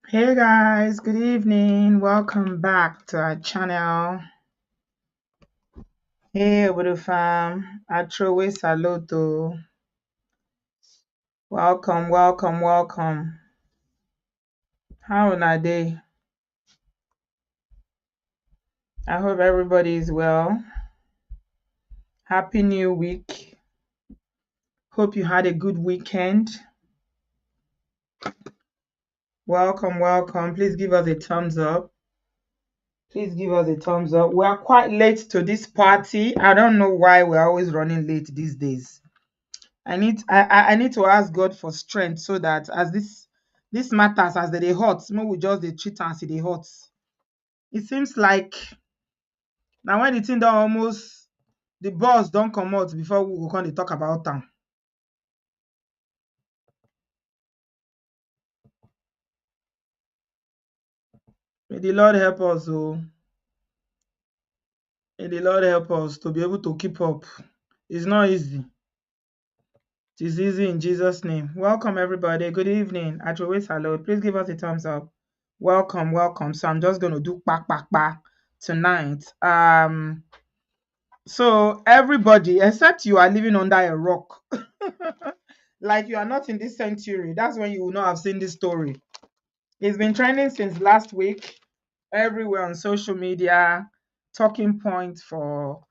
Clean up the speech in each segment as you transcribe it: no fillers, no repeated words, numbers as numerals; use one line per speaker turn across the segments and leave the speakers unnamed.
Hey guys, good evening. Welcome back to our channel. Hey Obodo fam, Atrowe Saluto. Welcome, welcome, welcome. How are they? I hope everybody is well. Happy New Week. Hope you had a good weekend. Welcome, welcome. Please give us a thumbs up. Please give us a thumbs up. We are quite late to this party. I don't know why we're always running late these days. I need to ask God for strength so that as this matters as they dey hot, make we just dey treat am as e dey hot. It seems like now when the thing don almost the buzz don comot before we go come dey talk about am. May the Lord help us oh. May the Lord help us to be able to keep up. It's not easy. It is easy in Jesus' name. Welcome everybody. Good evening. Ajowe Salud. Please give us a thumbs up. Welcome, welcome. So I'm just gonna do pa tonight. So everybody, except you are living under a rock, like you are not in this century, that's when you will not have seen this story. It's been trending since last week, everywhere on social media, talking points for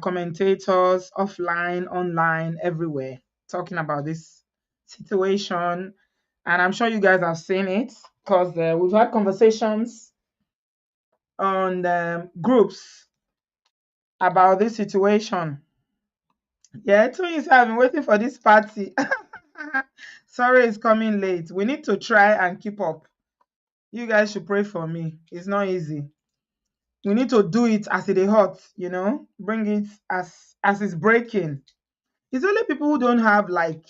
commentators, offline, online, everywhere, talking about this situation. And I'm sure you guys have seen it because we've had conversations on groups about this situation. Yeah, twins have been waiting for this party. Sorry it's coming late. We need to try and keep up. You guys should pray for me. It's not easy. We need to do it as it is hot, Bring it as it's breaking. It's only people who don't have like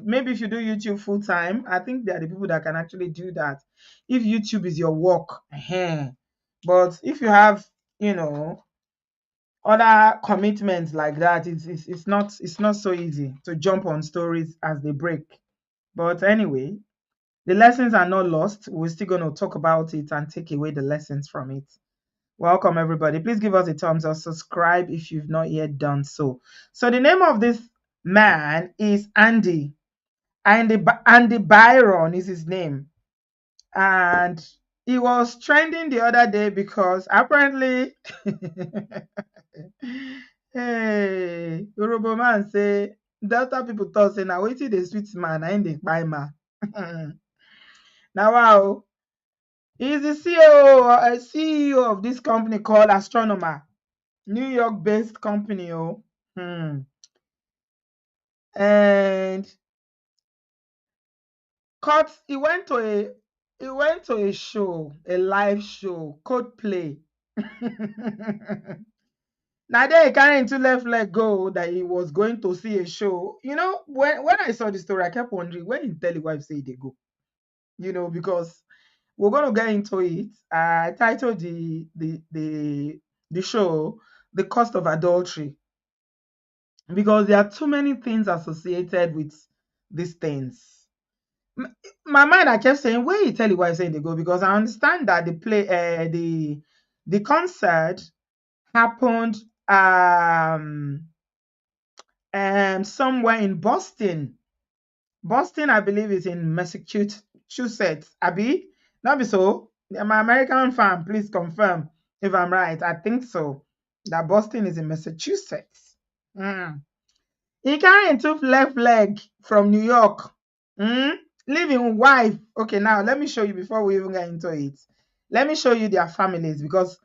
maybe if you do YouTube full time, I think there are the people that can actually do that. If YouTube is your work, but if you have, you know, other commitments like that, it's not so easy to jump on stories as they break. But anyway, the lessons are not lost. We're still going to talk about it and take away the lessons from it. Welcome everybody. Please give us a thumbs up, subscribe if you've not yet done so. So the name of this man is Andy. Andy Byron is his name. And he was trending the other day because apparently hey, Yoruba man say Delta people thought say na wetin dey sweet man na im dey kpai man. Now wow, he's the CEO of this company called Astronomer, New York-based company. And cut he went to a show, a live show, Coldplay. Now there he carry into left leg go that he was going to see a show. When I saw the story, I kept wondering when he tell the wife say they go. Because we're gonna get into it. I titled the show "The Cost of Adultery" because there are too many things associated with these things. My mind, I kept saying, "Where you tell the wife saying they go?" Because I understand that the concert happened somewhere in Boston. Boston, I believe, is in Massachusetts. Abi, not be so. My American fan, please confirm if I'm right. I think so. That Boston is in Massachusetts. Mm. He carrying two left leg from New York. Mm? Leaving wife. Okay, now let me show you before we even get into it. Let me show you their families because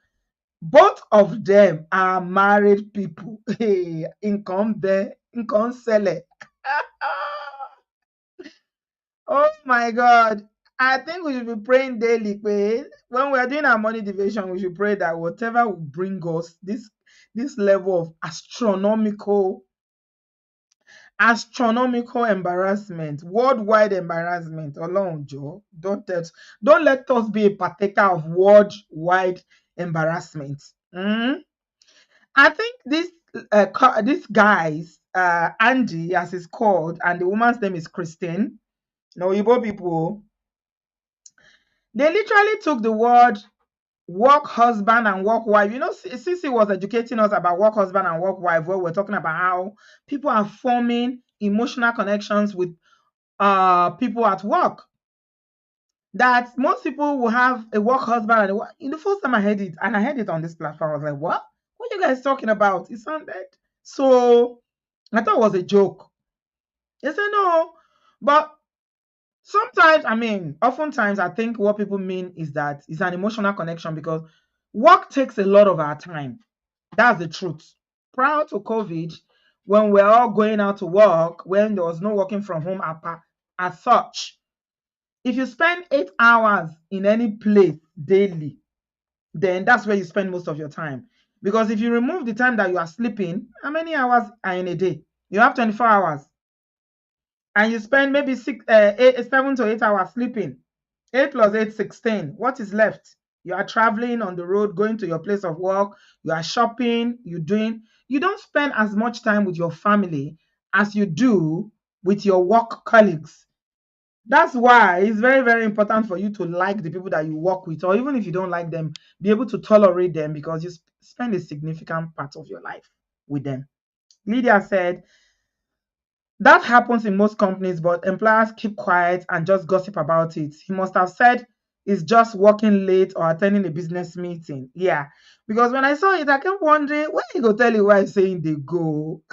both of them are married people. Hey, income there, income seller. Oh my God. I think we should be praying daily. When we are doing our money division, we should pray that whatever will bring us this level of astronomical embarrassment, worldwide embarrassment. Ọlọ́run jọ̀ọ́, don't let us be a partaker of worldwide embarrassment. I think this guy's Andy, as it's called, and the woman's name is Christine. Igbo people, They literally took the word work husband and work wife. You know, Sissy was educating us about work husband and work wife, where we're talking about how people are forming emotional connections with people at work. That most people will have a work husband and in the first time I heard it, and I heard it on this platform, I was like, what? What are you guys talking about? It sounded so, I thought it was a joke. They said no. But sometimes, I mean, oftentimes I think what people mean is that it's an emotional connection, because work takes a lot of our time. That's the truth. Prior to COVID, when we're all going out to work, when there was no working from home as such, if you spend 8 hours in any place daily, then that's where you spend most of your time. Because if you remove the time that you are sleeping, how many hours are in a day? You have 24 hours. And you spend maybe 7 to 8 hours sleeping. 8 plus 8, 16. What is left? You are traveling on the road, going to your place of work, you are shopping, you don't spend as much time with your family as you do with your work colleagues. That's why it's very, very important for you to like the people that you work with, or even if you don't like them, be able to tolerate them, because you spend a significant part of your life with them. Lydia said, that happens in most companies, but employers keep quiet and just gossip about it. He must have said it's just working late or attending a business meeting. Yeah, because when I saw it, I kept wondering, when you go tell your wife saying they go?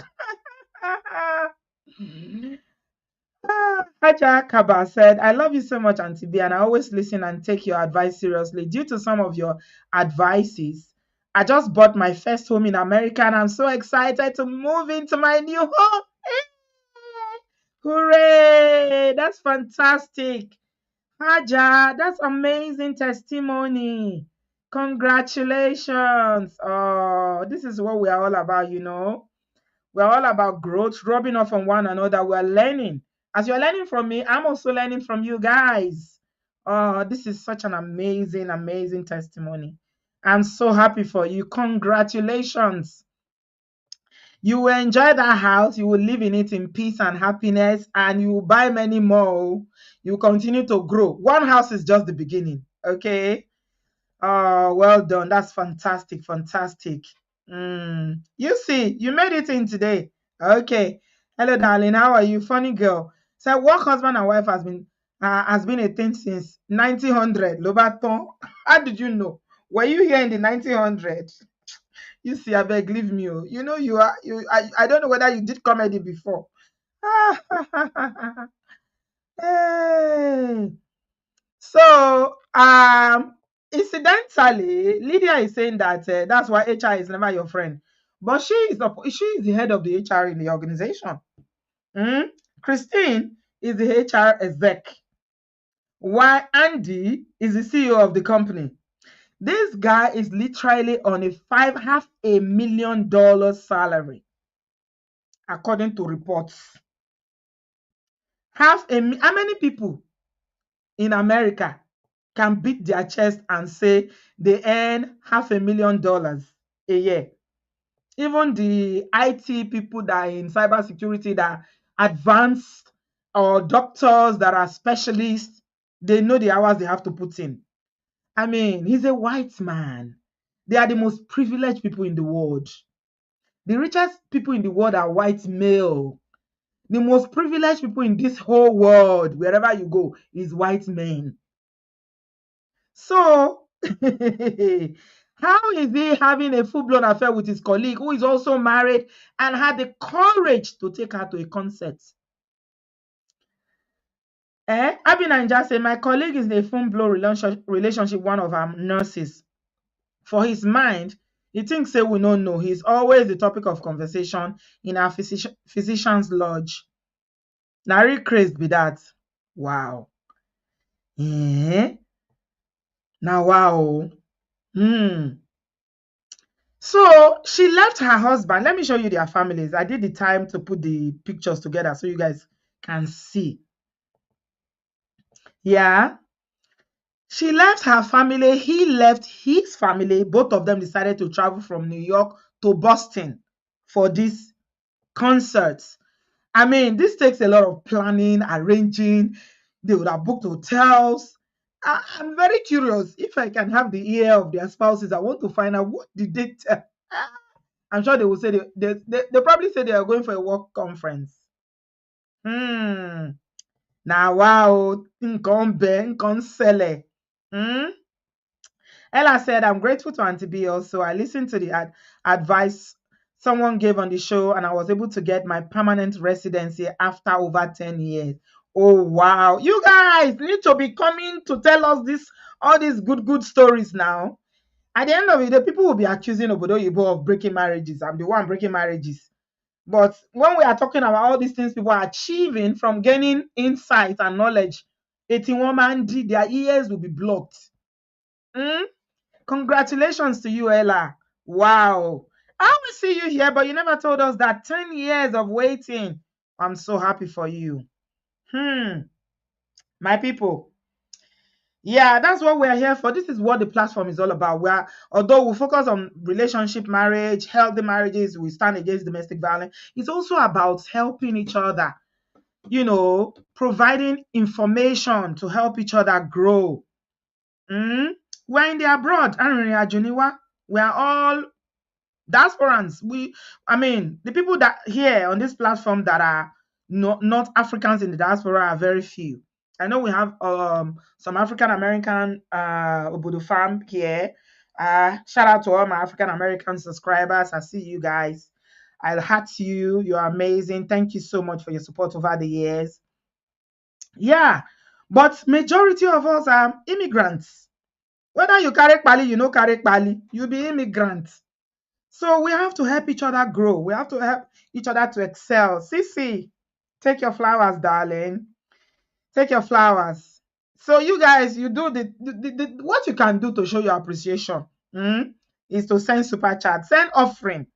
Haja Kaba said, I love you so much, Auntie B, and I always listen and take your advice seriously. Due to some of your advices, I just bought my first home in America, and I'm so excited to move into my new home. Hooray! That's fantastic. Haja, that's amazing testimony. Congratulations. Oh, this is what we are all about, you know. We're all about growth, rubbing off on one another. We're learning. As you're learning from me, I'm also learning from you guys. Oh, this is such an amazing, amazing testimony. I'm so happy for you. Congratulations. You will enjoy that house. You will live in it in peace and happiness, and you will buy many more. You continue to grow. One house is just the beginning. Okay. Oh, well done. That's fantastic. Fantastic. You see, you made it in today. Okay. Hello, darling. How are you? Funny girl. So, work husband and wife has been a thing since 1900. Lobaton. How did you know? Were you here in the 1900s? You see, I beg, leave me. Oh. You know, you are you. I don't know whether you did comedy before. Hey. So, incidentally, Lydia is saying that that's why HR is never your friend, but she is the head of the HR in the organization. Mm? Christine is the HR exec, while Andy is the CEO of the company. This guy is literally on a $500,000 salary, according to reports. How many people in America can beat their chest and say they earn $500,000 a year? Even the IT people that are in cybersecurity, that are advanced, or doctors that are specialists, they know the hours they have to put in. I mean, he's a white man. They are the most privileged people in the world. The richest people in the world are white male. The most privileged people in this whole world, wherever you go, is white men. So, how is he having a full-blown affair with his colleague who is also married and had the courage to take her to a concert? Abby just said, my colleague is in a full-blown relationship with one of our nurses. For his mind, he thinks say we don't know. He's always the topic of conversation in our physician's lodge. Na real craze be that. Wow. Now wow. So she left her husband. Let me show you their families. I did the time to put the pictures together so you guys can see. Yeah. She left her family. He left his family. Both of them decided to travel from New York to Boston for this concert. I mean, this takes a lot of planning, arranging. They would have booked hotels. I'm very curious. If I can have the ear of their spouses, I want to find out what did they tell. I'm sure they will say they probably say they are going for a work conference. Hmm. Now wow, nkan be, nkan sele. Hmm. Ella said, I'm grateful to Auntie B also. I listened to the advice someone gave on the show and I was able to get my permanent residency after over 10 years. Oh, wow. You guys need to be coming to tell us all these good stories now. At the end of it, the people will be accusing Obodoyibo of breaking marriages. I'm the one breaking marriages. But when we are talking about all these things people are achieving from gaining insight and knowledge, 81 man, their ears will be blocked. Hmm? Congratulations to you, Ella. Wow. I will see you here, but you never told us that 10 years of waiting. I'm so happy for you. My people. Yeah, that's what we're here for. This is what the platform is all about. Although we focus on relationship, marriage, healthy marriages, we stand against domestic violence. It's also about helping each other, providing information to help each other grow. Mm? We're in the abroad. We are all diasporans. The people that here on this platform that are not Africans in the diaspora are very few. I know we have some African American Obodo fam here. Shout out to all my African American subscribers. I see you guys. I'll hat you. You're amazing. Thank you so much for your support over the years. Yeah, but majority of us are immigrants. Whether you carry Pali, you know carry Pali, you be immigrants. So we have to help each other grow. We have to help each other to excel. Sissy, take your flowers, darling. Take your flowers. So you guys, you do what you can do to show your appreciation is to send super chat, send offering,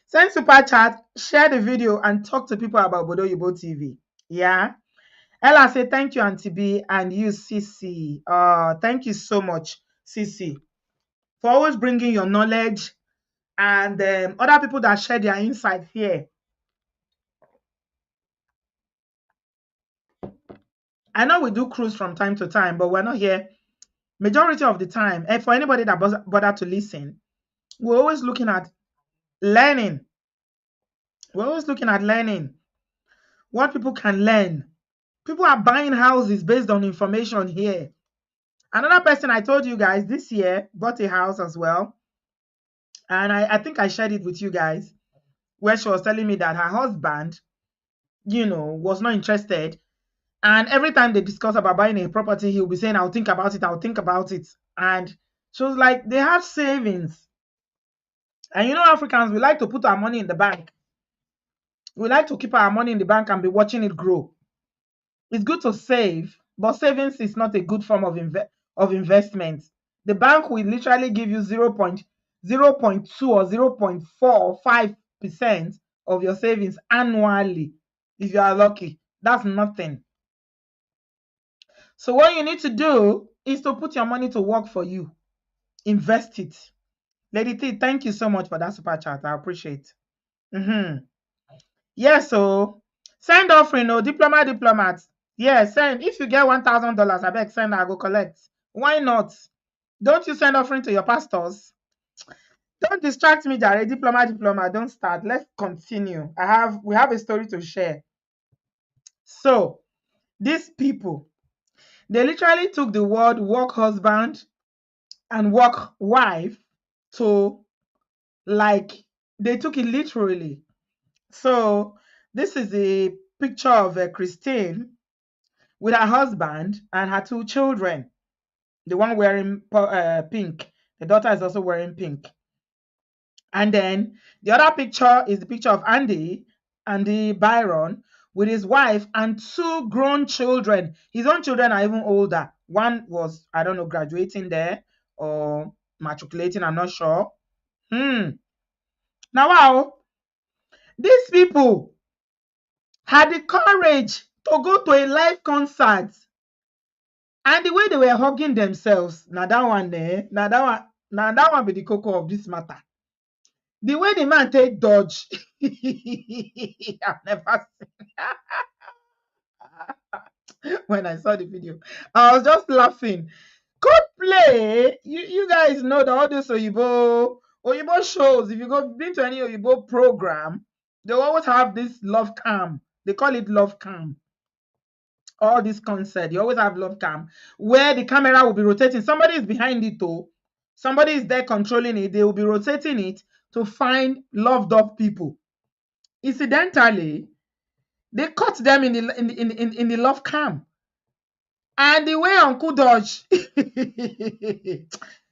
send super chat, share the video, and talk to people about Bodoyibo TV. Yeah. Ella say thank you, Auntie B, and you, Sissy. Thank you so much, Sissy, for always bringing your knowledge and other people that share their insights here. I know we do cruise from time to time, but we're not here majority of the time. And for anybody that bother to listen, we're always looking at learning. We're always looking at learning what people can learn. People are buying houses based on information here. Another person I told you guys this year bought a house as well. And I think I shared it with you guys where she was telling me that her husband, was not interested. And every time they discuss about buying a property, he'll be saying, I'll think about it, I'll think about it. And she was like, they have savings. And Africans, we like to put our money in the bank. We like to keep our money in the bank and be watching it grow. It's good to save, but savings is not a good form of investment. The bank will literally give you 0.2 or 0.45% of your savings annually if you are lucky. That's nothing. So what you need to do is to put your money to work for you. Invest it. Lady T, thank you so much for that super chat. I appreciate. Yes, so send offering, no diplomat. Yeah, send. If you get $1,000, I beg send, I go collect. Why not? Don't you send offering to your pastors? Don't distract me, Jare. Diploma. Don't start. Let's continue. We have a story to share. So these people, they literally took the word work husband and work wife to like they took it literally. So this is a picture of Christine with her husband and her two children. The one wearing pink. The daughter is also wearing pink. And then the other picture is the picture of Andy Byron, with his wife and two grown children. His own children are even older. One was, I don't know, graduating there or matriculating, I'm not sure. Now, wow, these people had the courage to go to a live concert. And the way they were hugging themselves, now that one be the cocoa of this matter. The way the man take dodge, I've never seen. when I saw the video. I was just laughing. Coldplay, you guys know that all those Oyibo shows, if you go been to any Oyibo program, they always have this love cam. They call it love cam. All this concert, you always have love cam where the camera will be rotating. Somebody is behind it though. Somebody is there controlling it. They will be rotating it to find loved up people. Incidentally, they caught them in the love cam. And the way Uncle Dodge,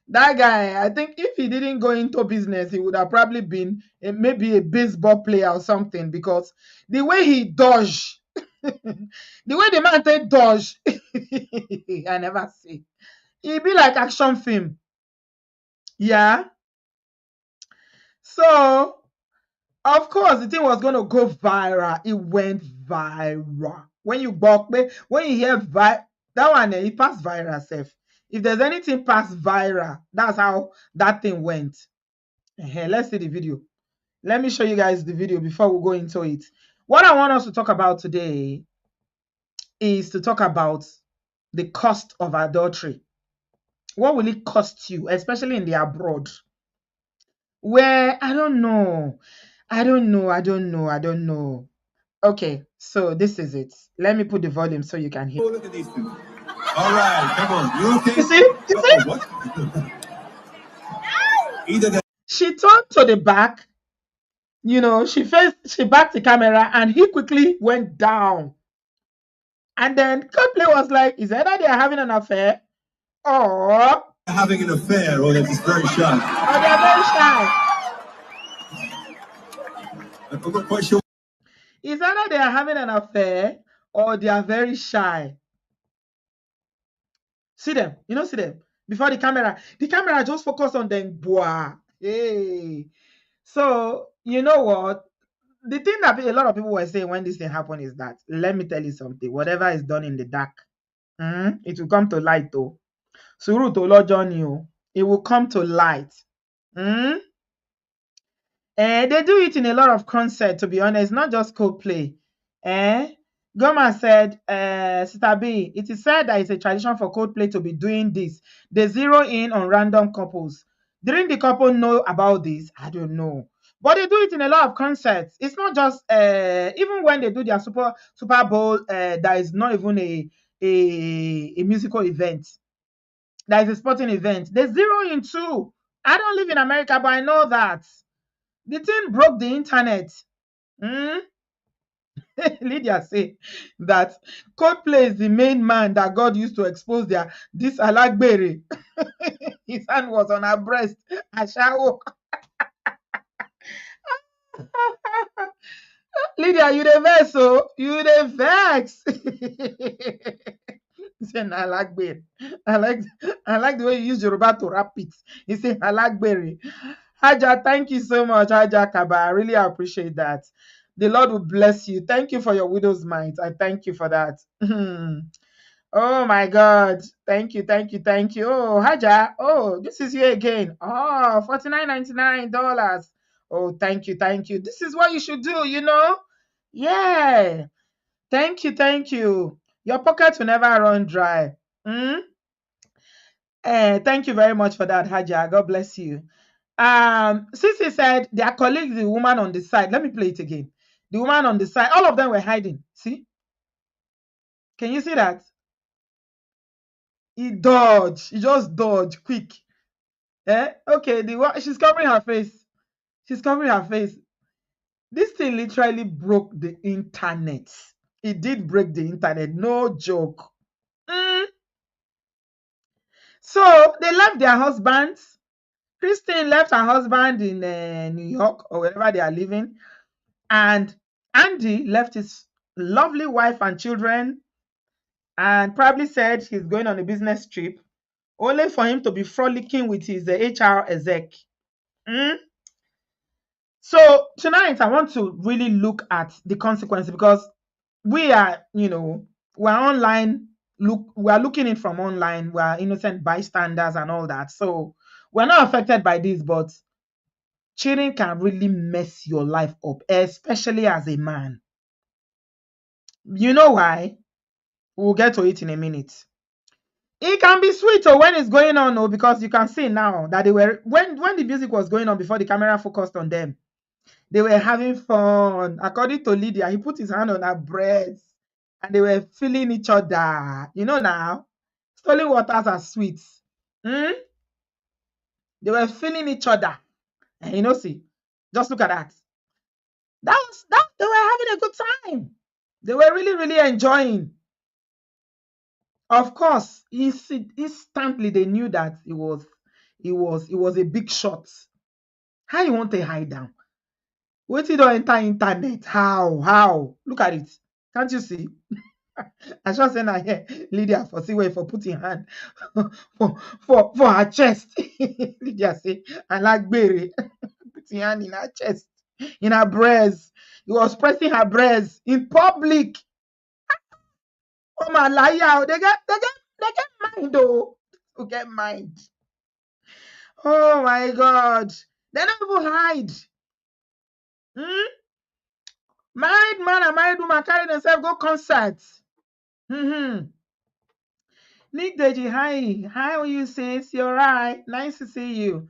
that guy, I think if he didn't go into business, he would have probably been maybe a baseball player or something, because the way he dodged, the way the man take dodge, I never see. It be like action film. Yeah. So, of course, the thing was going to go viral. It went viral. When you hear that one, it passed viral self. If there's anything past viral, that's how that thing went. Let's see the video. Let me show you guys the video before we go into it. What I want us to talk about today is to talk about the cost of adultery. What will it cost you, especially in the abroad? Where, I don't know. Okay, so this is it. Let me put the volume so you can hear.
Oh, look at these two. All right, come on. You okay?
You see?
What? Either that.
She turned to the back, she backed the camera, and he quickly went down. And then Coldplay was like, is either they are having an affair or
having an affair, or they're just very shy.
Or they're very shy.
I'm not quite sure.
It's either they are having an affair or they are very shy. See them, see them before the camera. The camera just focus on them. Boah. Hey. So, you know what? The thing that a lot of people were saying when this thing happened is that, let me tell you something, whatever is done in the dark, it will come to light though. Suru to Lord Johnny, it will come to light. They do it in a lot of concerts, to be honest, not just Coldplay. Goma said, Sister B, it is said that it's a tradition for Coldplay to be doing this. They zero in on random couples. Didn't the couple know about this? I don't know. But they do it in a lot of concerts. It's not just, even when they do their Super Bowl, that is not even a musical event. That is a sporting event. They zero in too. I don't live in America, but I know that. The thing broke the internet. Lydia say that Coldplay is the main man that God used to expose this Alagbere. His hand was on her breast. Ashawo. Lydia, you the vex, so you the vex. He said, Alagbere. I like the way you use Yoruba to rap it. He said, Alagbere. Haja, thank you so much, Haja Kaba. I really appreciate that. The Lord will bless you. Thank you for your widow's mite. I thank you for that. Oh my God. Thank you. Oh, Haja. Oh, this is you again. Oh, $49.99. Oh, thank you. This is what you should do, Yeah. Thank you. Your pocket will never run dry. Thank you very much for that, Haja. God bless you. Sissy said their colleague, the woman on the side. Let me play it again. The woman on the side, all of them were hiding. See? Can you see that? He dodged. He just dodged quick. Okay, she's covering her face. This thing literally broke the internet. It did break the internet. No joke. So they left their husbands. Christine left her husband in New York or wherever they are living. And Andy left his lovely wife and children and probably said he's going on a business trip, only for him to be frolicking with his HR exec. So tonight I want to really look at the consequences, because we are, we're online. We are looking in from online. We are innocent bystanders and all that. So we're not affected by this, but cheating can really mess your life up, especially as a man. You know why? We'll get to it in a minute. It can be sweet or when it's going on, oh, because you can see now that they were when the music was going on before the camera focused on them, they were having fun. According to Lydia, he put his hand on her breast and they were feeling each other. You know now, stolen waters are sweet. Hmm? They were feeling each other. And you know, see, just look at that. That they were having a good time. They were really, really enjoying. Of course, instantly they knew that it was a big shot. How you want to hide down? Wait till don't enter internet. How? Look at it. Can't you see? I just saying I hear Lydia for see where for putting hand for her chest. Lydia say, I like berry. Putting hand in her chest, in her breast. He was pressing her breast in public. Oh my liar. They get mind though. To get mind. Oh my god. They don't even hide. Hmm? Married man and married woman carry themselves go concerts. Mm-hmm. Nick Deji, hi. How are you, sis? You're right. Nice to see you.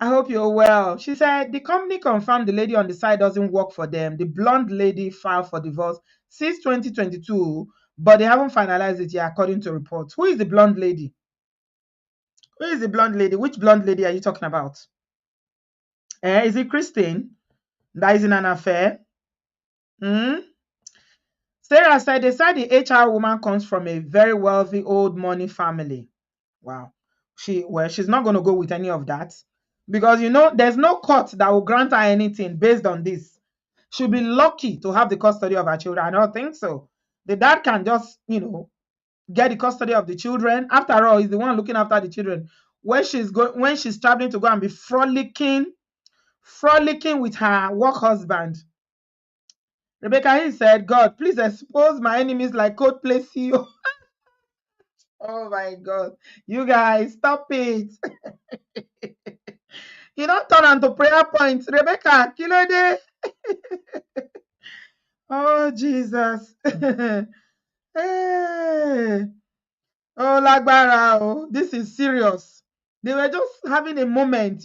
I hope you're well. She said the company confirmed the lady on the side doesn't work for them. The blonde lady filed for divorce since 2022, but they haven't finalized it yet, according to reports. Who is the blonde lady? Who is the blonde lady? Which blonde lady are you talking about? Is it Christine that is in an affair? Hmm? Sarah said they said the HR woman comes from a very wealthy old money family. Wow. She's not going to go with any of that because there's no court that will grant her anything based on this. She'll be lucky to have the custody of her children. I don't think so. The dad can just, get the custody of the children. After all, he's the one looking after the children. When she's traveling to go and be frolicking with her work husband. Rebecca he said, God, please expose my enemies like Coldplay CEO. Oh my God. You guys, stop it. You don't turn onto prayer points. Rebecca, kilo de. Oh, Jesus. Hey. Oh, lágbára. Oh, this is serious. They were just having a moment,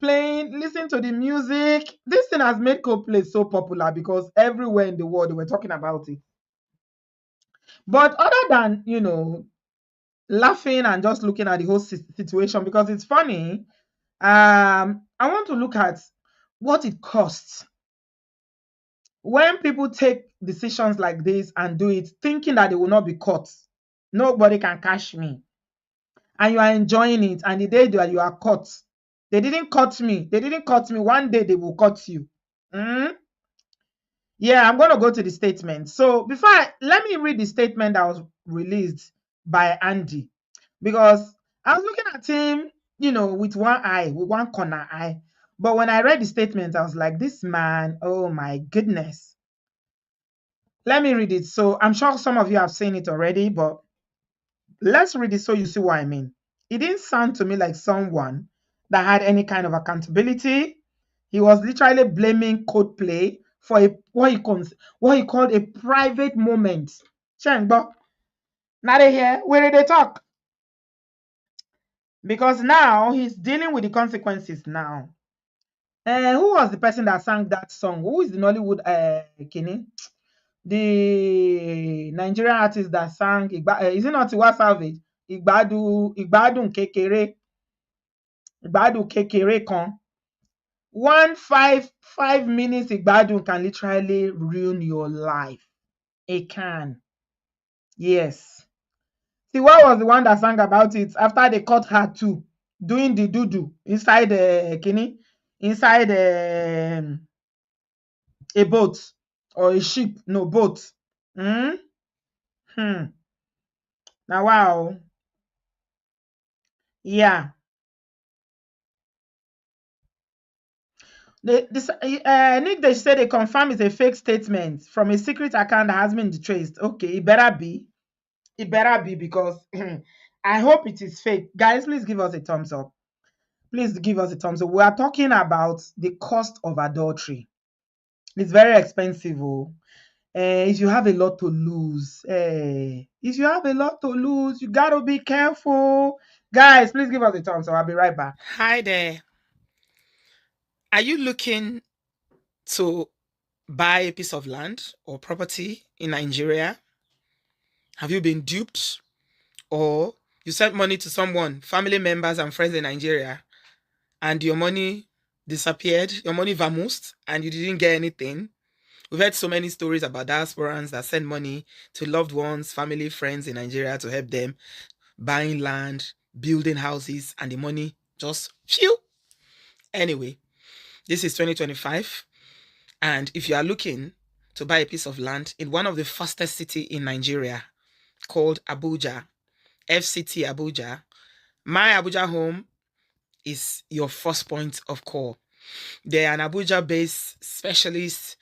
playing, listening to the music. This thing has made Coldplay so popular because everywhere in the world they were talking about it. But other than, laughing and just looking at the whole situation because it's funny, I want to look at what it costs when people take decisions like this and do it thinking that they will not be caught. Nobody can catch me. And you are enjoying it. And the day that you are caught, they didn't cut me. They didn't cut me. One day they will cut you. Mm? Yeah, I'm going to go to the statement. So let me read the statement that was released by Andy because I was looking at him, with one eye, with one corner eye. But when I read the statement, I was like, this man, oh my goodness. Let me read it. So I'm sure some of you have seen it already, but let's read it so you see what I mean. It didn't sound to me like someone that had any kind of accountability. He was literally blaming Coldplay for what he called a private moment. Shengbo, now they hear where they talk because now he's dealing with the consequences now. Who was the person that sang that song? Who is the Nollywood Kini? The Nigerian artist that sang is it not Tiwa Savage? Igbadun Kekere. Igbadun Kekere kan. 5 minutes Igbadun can literally ruin your life. It can. Yes. Tiwa was the one that sang about it after they caught her too, doing the doo-doo inside inside a boat or a ship. No, boat. Hmm? Now, wow. Yeah. Nick, they said they confirm is a fake statement from a secret account that has been traced. Okay, it better be. It better be because I hope it is fake. Guys, please give us a thumbs up. Please give us a thumbs up. We are talking about the cost of adultery. It's very expensive. Oh. If you have a lot to lose, if you have a lot to lose, you gotta be careful. Guys, please give us a thumbs up. I'll be right back.
Hi there. Are you looking to buy a piece of land or property in Nigeria? Have you been duped? Or you sent money to someone, family members and friends in Nigeria, and your money disappeared, your money vamoosed, and you didn't get anything? We've heard so many stories about diasporans that send money to loved ones, family, friends in Nigeria to help them buying land, building houses, and the money just phew. Anyway, this is 2025. And if you are looking to buy a piece of land in one of the fastest city in Nigeria called Abuja, FCT Abuja, my Abuja home is your first point of call. They're an Abuja-based specialist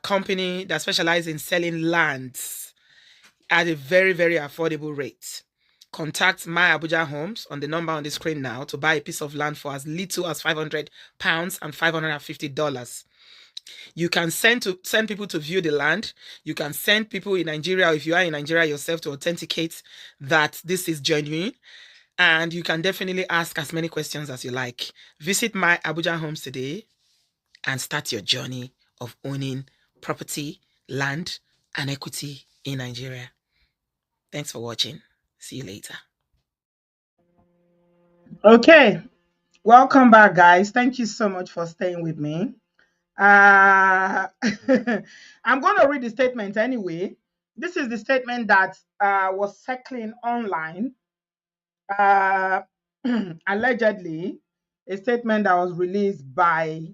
company that specializes in selling lands at a very, very affordable rate. Contact My Abuja Homes on the number on the screen now to buy a piece of land for as little as £500 and $550. You can send people to view the land. You can send people in Nigeria, if you are in Nigeria yourself, to authenticate that this is genuine. And you can definitely ask as many questions as you like. Visit My Abuja Homes today and start your journey of owning property, land, and equity in Nigeria. Thanks for watching. See you later.
Okay, welcome back, guys. Thank you so much for staying with me. I'm going to read the statement anyway. This is the statement that was circling online. Uh, allegedly, a statement that was released by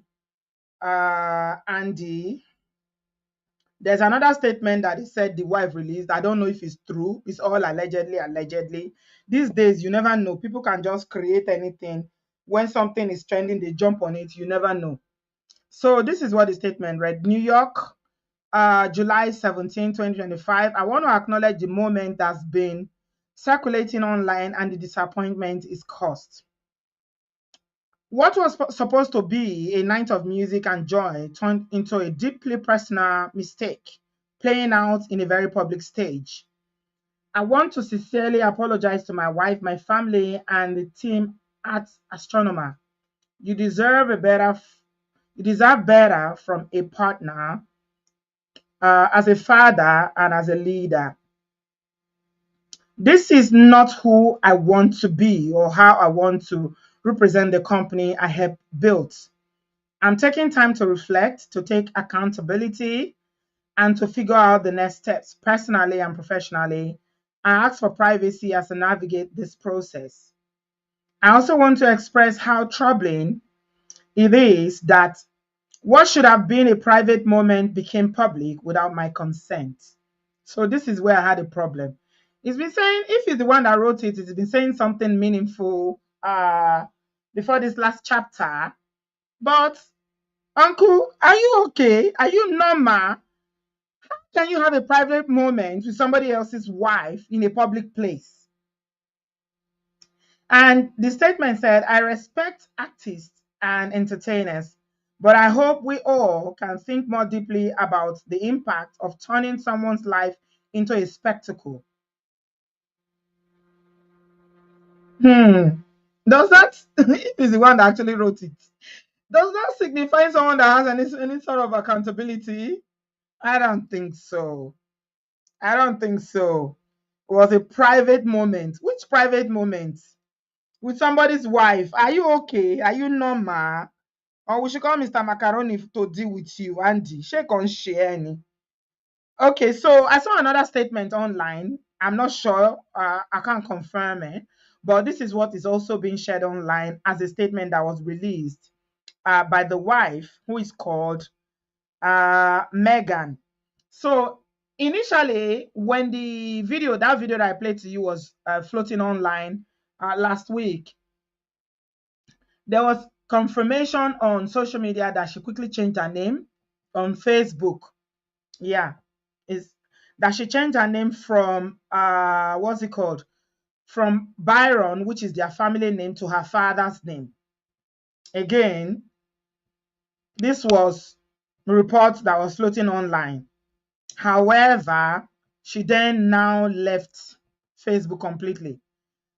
Andy. There's another statement that he said the wife released. I don't know if it's true. It's all allegedly, allegedly. These days, you never know. People can just create anything. When something is trending, they jump on it. You never know. So this is what the statement read. New York, July 17, 2025. I want to acknowledge the moment that's been circulating online and the disappointment is caused. What was supposed to be a night of music and joy turned into a deeply personal mistake, playing out in a very public stage. I want to sincerely apologize to my wife, my family, and the team at Astronomer. You deserve you deserve better from a partner, as a father, and as a leader. This is not who I want to be or how I want to represent the company I have built. I'm taking time to reflect, to take accountability, and to figure out the next steps personally and professionally. I ask for privacy as I navigate this process. I also want to express how troubling it is that what should have been a private moment became public without my consent. So this is where I had a problem. It's been saying, if it's the one that wrote it, it's been saying something meaningful before this last chapter. But uncle, are you okay? Are you normal? Can you have a private moment with somebody else's wife in a public place? And the statement said, I respect artists and entertainers, but I hope we all can think more deeply about the impact of turning someone's life into a spectacle. Hmm. Does that, if it's the one that actually wrote it, does that signify someone that has any sort of accountability? I don't think so. I don't think so. It was a private moment. Which private moment? With somebody's wife. Are you okay? Are you normal? Or we should call Mr. Macaroni to deal with you, Andy. Shake on share. Okay, so I saw another statement online. I'm not sure. I can't confirm it. But this is what is also being shared online as a statement that was released by the wife, who is called Megan. So initially, when that video that I played to you was floating online last week, there was confirmation on social media that she quickly changed her name on Facebook. Yeah, is that she changed her name from what's it called? From Byron, which is their family name, to her father's name. Again, this was a report that was floating online. However, she then now left Facebook completely.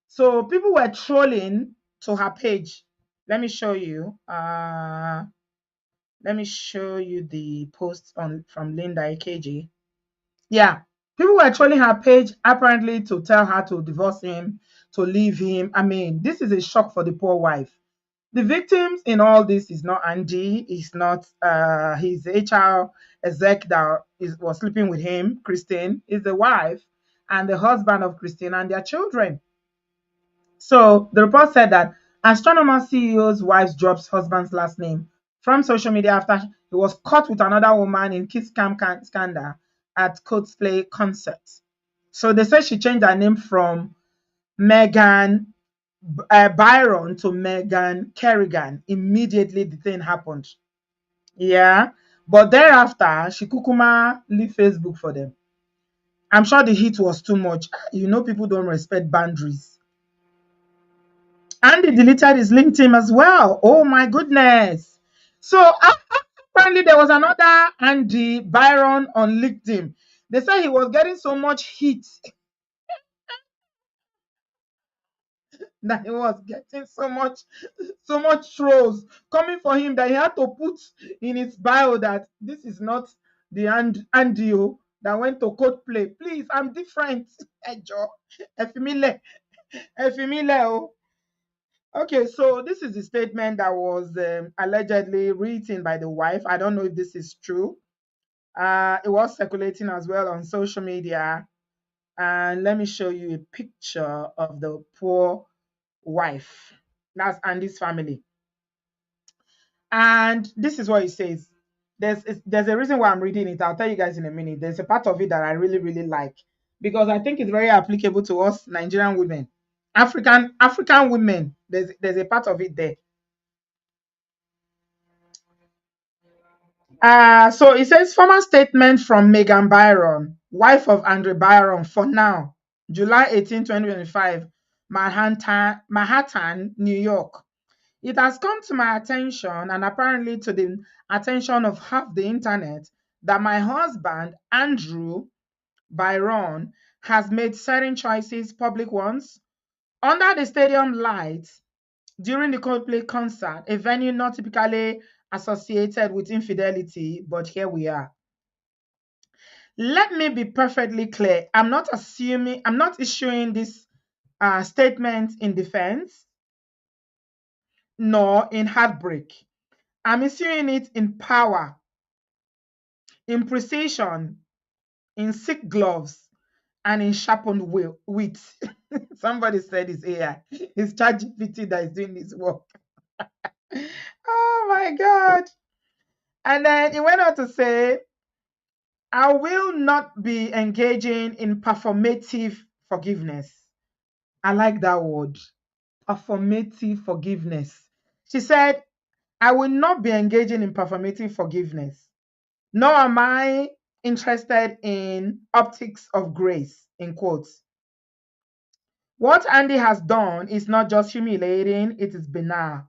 So people were trolling to her page. Let me show you. Let me show you the post on from Linda AKG. Yeah. People were trolling her page apparently to tell her to divorce him, to leave him. I mean, this is a shock for the poor wife. The victims in all this is not Andy, is not his HR exec that was sleeping with him, Christine, is the wife and the husband of Christine and their children. So the report said that astronomer CEO's wife drops husband's last name from social media after he was caught with another woman in kiss cam scandal at Coldplay concert. So they said she changed her name from Megan Byron to Megan Kerrigan immediately the thing happened. Yeah. But thereafter, she kukuma leave Facebook for them. I'm sure the heat was too much. You know, people don't respect boundaries. And they deleted his LinkedIn as well. Oh my goodness. So apparently there was another Andy Byron on LinkedIn. They said he was getting so much heat that he was getting so much trolls coming for him that he had to put in his bio that this is not the Andio that went to Coldplay. Please, I'm different. Ejo, efimile, efimile. Oh. Okay, so this is the statement that was allegedly written by the wife. I don't know if this is true. It was circulating as well on social media. And let me show you a picture of the poor wife. That's Andy's family. And this is what it says. There's a reason why I'm reading it. I'll tell you guys in a minute. There's a part of it that I really, really like because I think it's very applicable to us Nigerian women. African women. There's a part of it there. So it says former statement from Megan Byron, wife of Andre Byron, for now, July 18, 2025, Manhattan, New York. It has come to my attention and apparently to the attention of half the internet that my husband, Andrew Byron, has made certain choices, public ones, under the stadium lights during the Coldplay concert, a venue not typically associated with infidelity, but here we are. Let me be perfectly clear. I'm not issuing this statement in defense nor in heartbreak. I'm issuing it in power, in precision, in thick gloves, and in sharpened wit. Somebody said it's AI. It's ChatGPT that is doing this work. Oh my God. And then he went on to say, I will not be engaging in performative forgiveness. I like that word, performative forgiveness. She said, I will not be engaging in performative forgiveness, nor am I interested in optics of grace, in quotes. What Andy has done is not just humiliating, it is banal.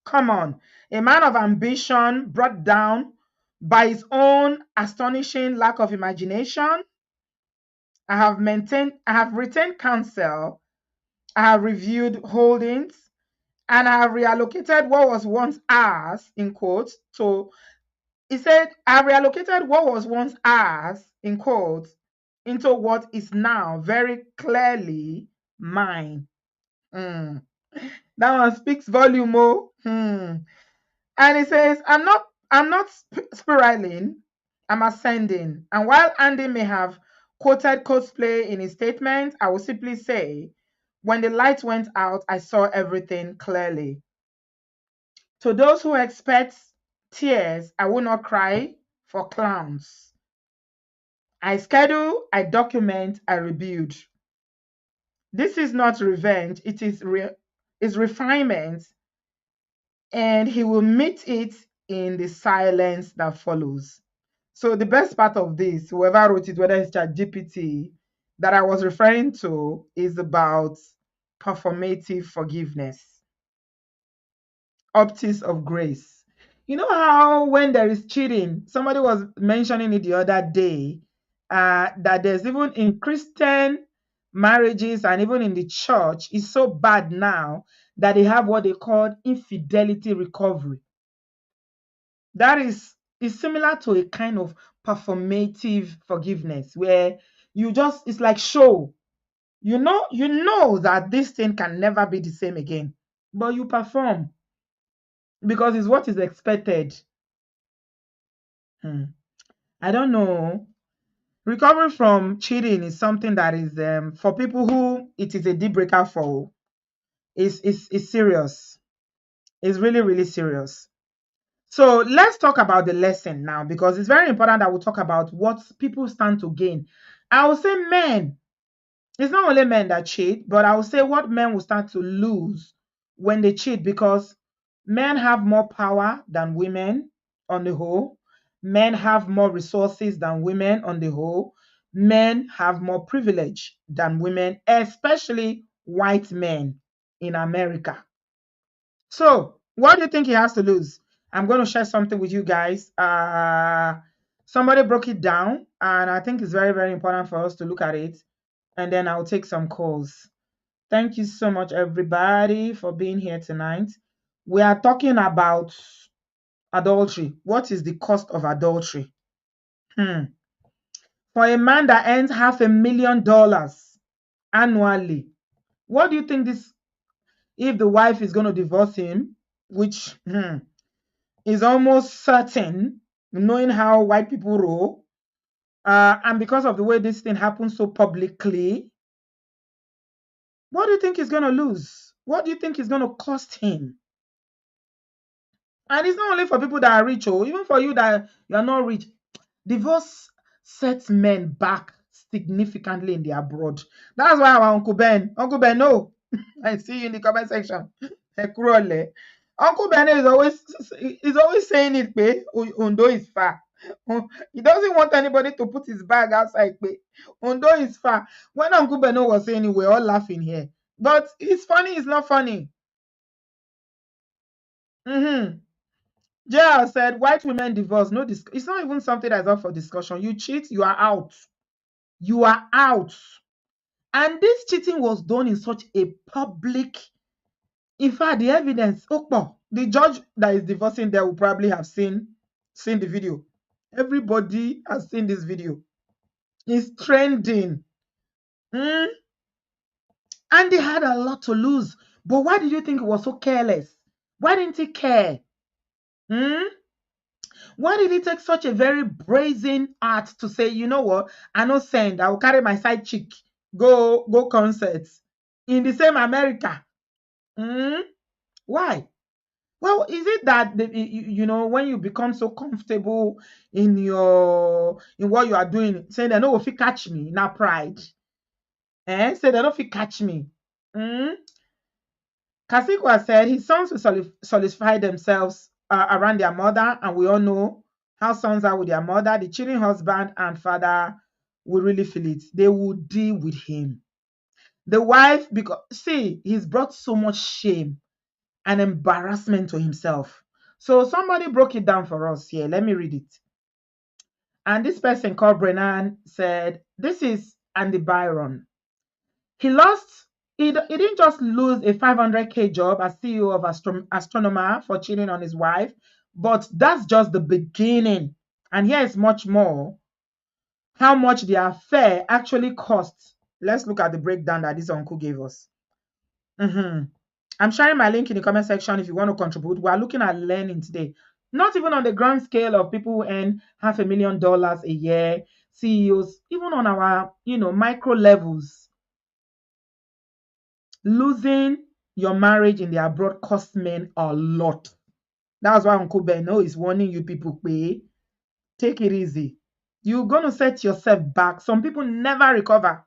Come on, a man of ambition brought down by his own astonishing lack of imagination. I have retained counsel, I have reviewed holdings, and I have reallocated what was once ours, in quotes. So he said, I have reallocated what was once ours, in quotes, into what is now very clearly mine. Hmm. That one speaks volume, oh. And he says, I'm not spiraling, I'm ascending. And while Andy may have quoted cosplay in his statement, I will simply say, when the light went out, I saw everything clearly. To those who expect tears, I will not cry for clowns. I schedule, I document, I rebuild. This is not revenge, it is refinement, and he will meet it in the silence that follows. So the best part of this, whoever wrote it, whether it's ChatGPT, that I was referring to, is about performative forgiveness, optics of grace. You know how when there is cheating, somebody was mentioning it the other day, that there's even in Christian marriages and even in the church, it's so bad now that they have what they call infidelity recovery. That is similar to a kind of performative forgiveness where you just it's like show. You know that this thing can never be the same again, but you perform because it's what is expected. Hmm. I don't know. Recovery from cheating is something that is for people who it is a deal breaker for. Is serious. It's really really serious. So let's talk about the lesson now because it's very important that we talk about what people stand to gain. I will say men. It's not only men that cheat, but I will say what men will start to lose when they cheat because men have more power than women on the whole. Men have more resources than women on the whole. Men have more privilege than women, especially white men in America. So, what do you think he has to lose? I'm going to share something with you guys. Somebody broke it down, and I think it's very, very important for us to look at it. And then I'll take some calls. Thank you so much, everybody, for being here tonight. We are talking about adultery. What is the cost of adultery? Hmm. For a man that earns $500,000 annually, what do you think this if the wife is going to divorce him, which is almost certain, knowing how white people roll, and because of the way this thing happens so publicly, what do you think he's going to lose? What do you think is going to cost him? And it's not only for people that are rich, oh, even for you that you are not rich. Divorce sets men back significantly in the abroad. That's why our Uncle Ben, no, I see you in the comment section. Ekurole. Uncle Ben is always saying it, pé Ondo is far. He doesn't want anybody to put his bag outside, pé Ondo is far. When Uncle Beno was saying it, we're all laughing here. But it's funny, it's not funny. Mm-hmm. JR said, white women divorce. No, it's not even something that's up for discussion. You cheat, you are out. You are out. And this cheating was done in such a public. In fact, the evidence, the judge that is divorcing there will probably have seen the video. Everybody has seen this video. It's trending. Mm, And they had a lot to lose. But why did you think it was so careless? Why didn't he care? Mm? Why did it take such a very brazen act to say, you know what, I no send, I will carry my side chick, go concerts in the same America? Mm? Why? Well, is it that when you become so comfortable in what you are doing, saying they no fit catch me, now pride, say they don't fit catch me. Mm? Kasikwa said his sons will solidify themselves around their mother, and we all know how sons are with their mother. The cheating husband and father will really feel it. They will deal with him. The wife, because see, he's brought so much shame and embarrassment to himself. So somebody broke it down for us here. Let me read it. And this person called Brennan said, this is Andy Byron. He lost, he didn't just lose a 500K job as CEO of Astronomer for cheating on his wife, but that's just the beginning. And here is much more. How much the affair actually costs. Let's look at the breakdown that this uncle gave us. I'm sharing my link in the comment section if you want to contribute. We are looking at learning today. Not even on the grand scale of people who earn $500,000 a year, CEOs, even on our, micro levels. Losing your marriage in the abroad costs men a lot. That's why Uncle Beno is warning you people, take it easy. You're going to set yourself back. Some people never recover.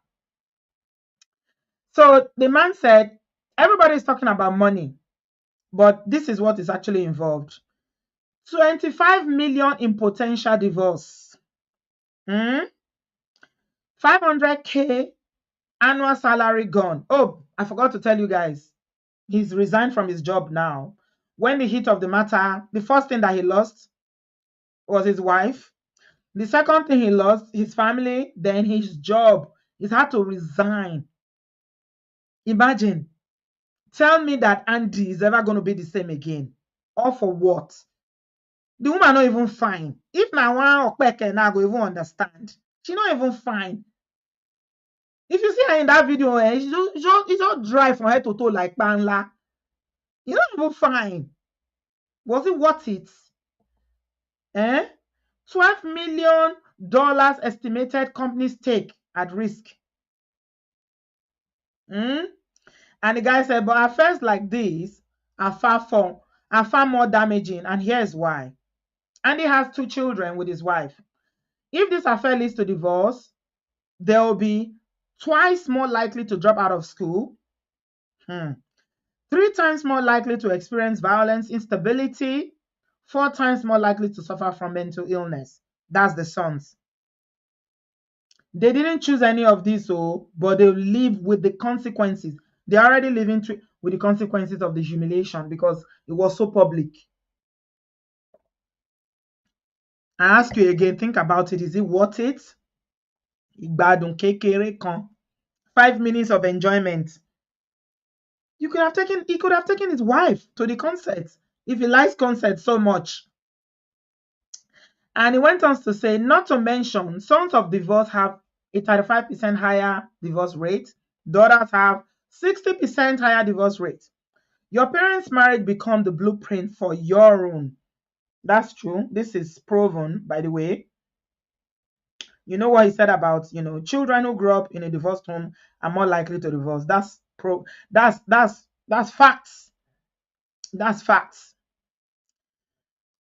So the man said, everybody is talking about money, but this is what is actually involved. 25 million in potential divorce. 500K annual salary gone. Oh, I forgot to tell you guys. He's resigned from his job now. when the heat of the matter, the first thing that he lost was his wife. The second thing he lost, his family, then his job. He's had to resign. Imagine. Tell me that Andy is ever going to be the same again. Or for what? The woman not even fine. If na one Okpeke now go even understand. She not even fine. If you see her in that video, it's all dry from head to toe like Banla. You're not even fine. Was it worth it? Eh? $12 million estimated company stake at risk. And the guy said, but affairs like this are far more damaging, and here's why. Andy has 2 children with his wife. If this affair leads to divorce, they will be twice more likely to drop out of school, 3 times more likely to experience violence, instability, 4 times more likely to suffer from mental illness. That's the sons. They didn't choose any of these, but they live with the consequences. They're already living with the consequences of the humiliation because it was so public. I ask you again, think about it. Is it worth it? Ìgbádùn kékeré kan. 5 minutes of enjoyment. He could have taken his wife to the concert if he likes concerts so much. And he went on to say, not to mention, sons of divorce have a 35% higher divorce rate. Daughters have 60% higher divorce rate. Your parents' marriage become the blueprint for your own. That's true. This is proven, by the way. You know what he said about, children who grow up in a divorced home are more likely to divorce. That's facts. That's facts.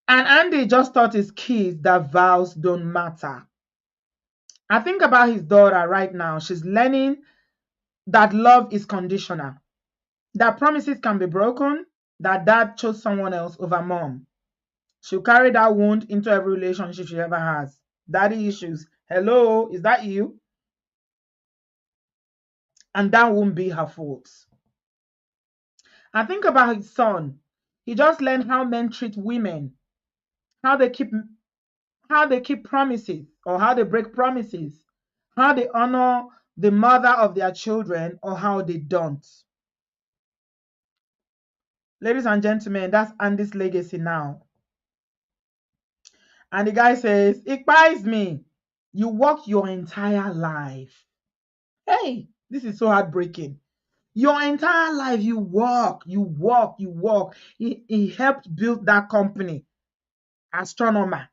And Andy just taught his kids that vows don't matter. I think about his daughter right now. She's learning that love is conditional, that promises can be broken, that dad chose someone else over mom. She'll carry that wound into every relationship she ever has. Daddy issues. Hello, is that you? And that won't be her fault. I think about his son. He just learned how men treat women, how they keep promises or how they break promises, how they honor the mother of their children or how they don't. Ladies and gentlemen, that's Andy's legacy now. And the guy says, it buys me. You work your entire life. Hey, this is so heartbreaking. Your entire life, you work. He helped build that company, astronomer.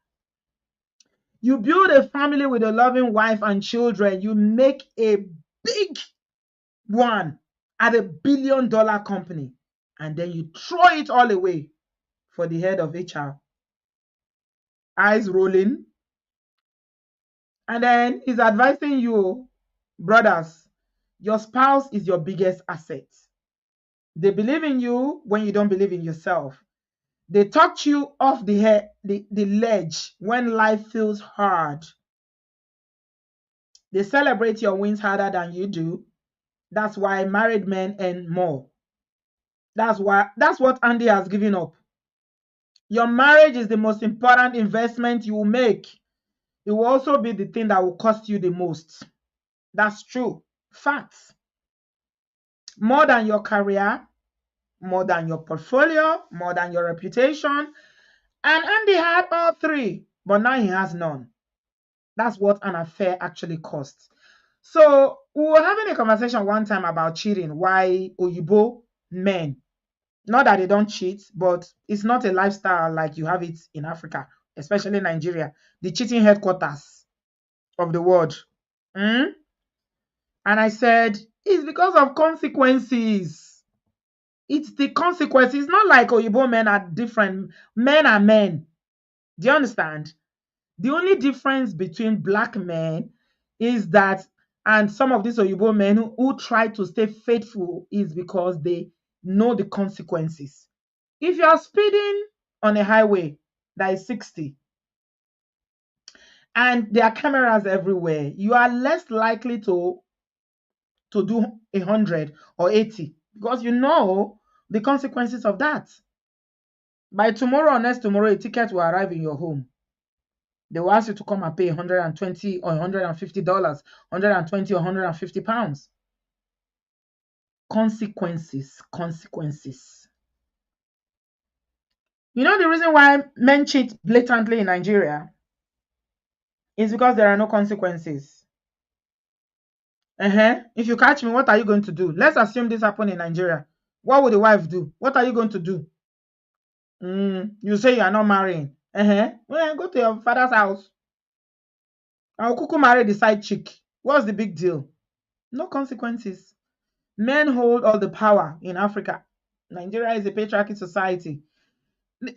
You build a family with a loving wife and children. You make a big one at $1 billion company. And then you throw it all away for the head of HR. Eyes rolling. And then he's advising you, brothers, your spouse is your biggest asset. They believe in you when you don't believe in yourself. They talk you off the ledge when life feels hard. They celebrate your wins harder than you do. That's why married men earn more. That's what Andy has given up. Your marriage is the most important investment you will make. It will also be the thing that will cost you the most. That's true. Facts. More than your career, more than your portfolio, more than your reputation. And Andy had all 3, but now he has none. That's what an affair actually costs. So we were having a conversation one time about cheating, why Oyibo men, not that they don't cheat, but it's not a lifestyle like you have it in Africa, especially Nigeria, the cheating headquarters of the world. And I said, it's because of consequences. It's the consequences. It's not like Oyibo men are different. Men are men. Do you understand? The only difference between black men is that, and some of these Oyibo men who try to stay faithful, is because they know the consequences. If you are speeding on a highway that is 60 and there are cameras everywhere, you are less likely to do 100 or 80 because you know the consequences of that. By tomorrow or next tomorrow, a ticket will arrive in your home. They will ask you to come and pay $120 or $150, $120 or £150. Consequences, consequences. You know the reason why men cheat blatantly in Nigeria is because there are no consequences. If you catch me, what are you going to do? Let's assume this happened in Nigeria. What would the wife do? What are you going to do? You say you are not marrying. Well, go to your father's house. I'll cuckoo marry the side chick. What's the big deal? No consequences. Men hold all the power in Africa. Nigeria is a patriarchy society.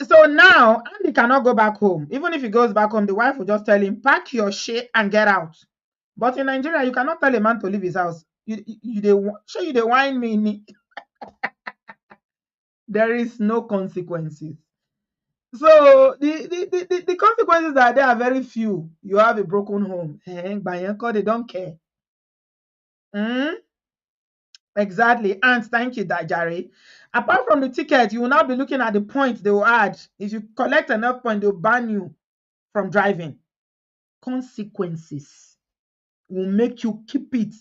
So now Andy cannot go back home. Even if he goes back home, the wife will just tell him, pack your shit and get out. But in Nigeria, you cannot tell a man to leave his house. You they whine me. There is no consequences. So the consequences that there are very few. You have a broken home. They don't care. Exactly. And thank you, Dajari. Apart from the ticket, you will now be looking at the points they will add. If you collect enough points, they'll ban you from driving. Consequences will make you keep it.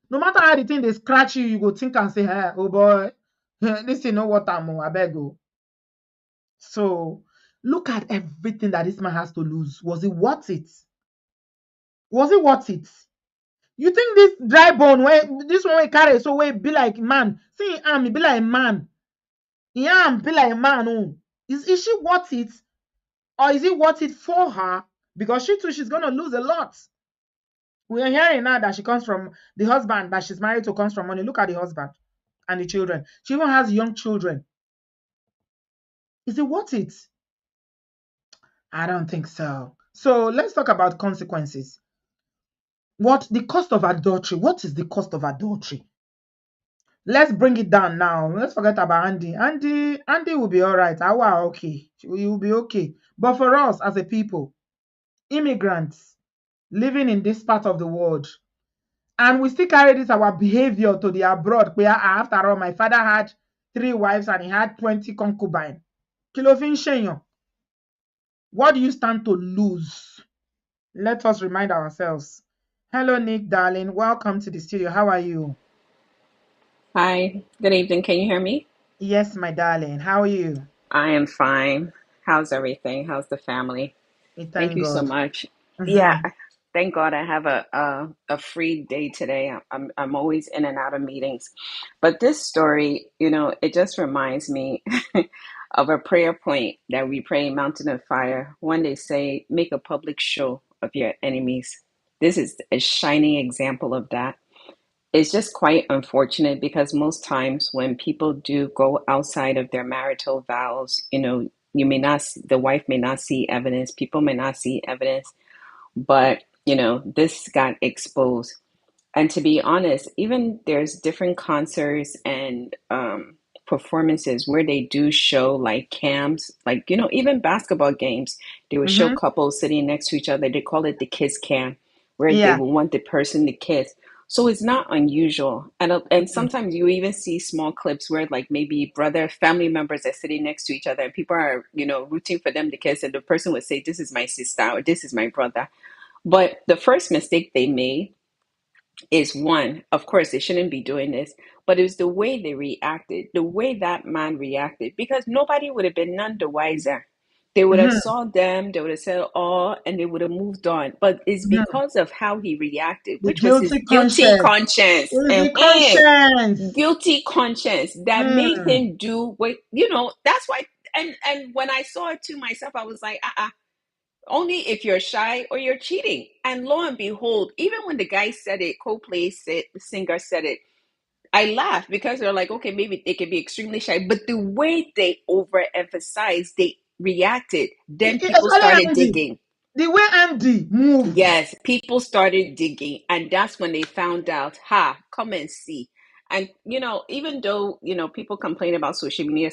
No matter how the thing they scratch you, you go think and say, hey, oh boy, this is not what I'm, I beg you. So look at everything that this man has to lose. Was it worth it? Was it worth it? You think this dry bone, where this one will carry, so will be like man? See, it be like man. Yeah, be like man. Oh. Is she worth it? Or is it worth it for her? Because she too, she's gonna lose a lot. We are hearing now that she comes from the husband that she's married to comes from money. Look at the husband and the children. She even has young children. Is it worth it? I don't think so. So let's talk about consequences. What the cost of adultery? What is the cost of adultery? Let's bring it down now. Let's forget about Andy. Andy will be all right. Awa, okay. He will be okay. But for us as a people, immigrants living in this part of the world, and we still carry this our behavior to the abroad, where after all, my father had 3 wives and he had 20 concubines. Kilofin Shenyo, what do you stand to lose? Let us remind ourselves. Hello, Nick, darling. Welcome to the studio. How are you?
Hi, good evening. Can you hear me?
Yes, my darling. How are you?
I am fine. How's everything? How's the family?
We
Thank
thank
you so
God.
much. Yeah,
Mhm.
thank God I have a free day today. I'm always in and out of meetings. But this story, it just reminds me of a prayer point that we pray in Mountain of Fire when they say, make a public show of your enemies. This is a shining example of that. It's just quite unfortunate because most times when people do go outside of their marital vows, you may not, the wife may not see evidence, people may not see evidence, but, this got exposed. And to be honest, even there's different concerts and performances where they do show like cams, like, even basketball games, they would show
Mhm.
couples sitting next to each other. They call it the kiss cam, where they
Yeah.
will want the person to kiss. So it's not unusual. And
Mhm.
sometimes you even see small clips where like maybe brother family members are sitting next to each other and people are, rooting for them to kiss and the person would say, this is my sister or this is my brother. But the first mistake they made is one, of course, they shouldn't be doing this, but it was the way they reacted, the way that man reacted, because nobody would have been none the wiser. They would have
Mhm.
saw them, they would have said, oh, and they would have moved on. But it's
Mhm.
because of how he reacted,
The
which was his
guilty
guilty
conscience.
conscience.
Is the conscience.
Guilty conscience that made
Mm.
him do what, that's why. And when I saw it to myself, I was like, only if you're shy or you're cheating. And lo and behold, even when the guy said it, Coldplay said, the singer said it, I laughed because they're like, okay, maybe they can be extremely shy. But the way they overemphasized, they reacted, then people
Especially
started
Andy.
digging.
The way Andy moved.
Yes, people started digging, and that's when they found out, come and see. And even though, people complain about social media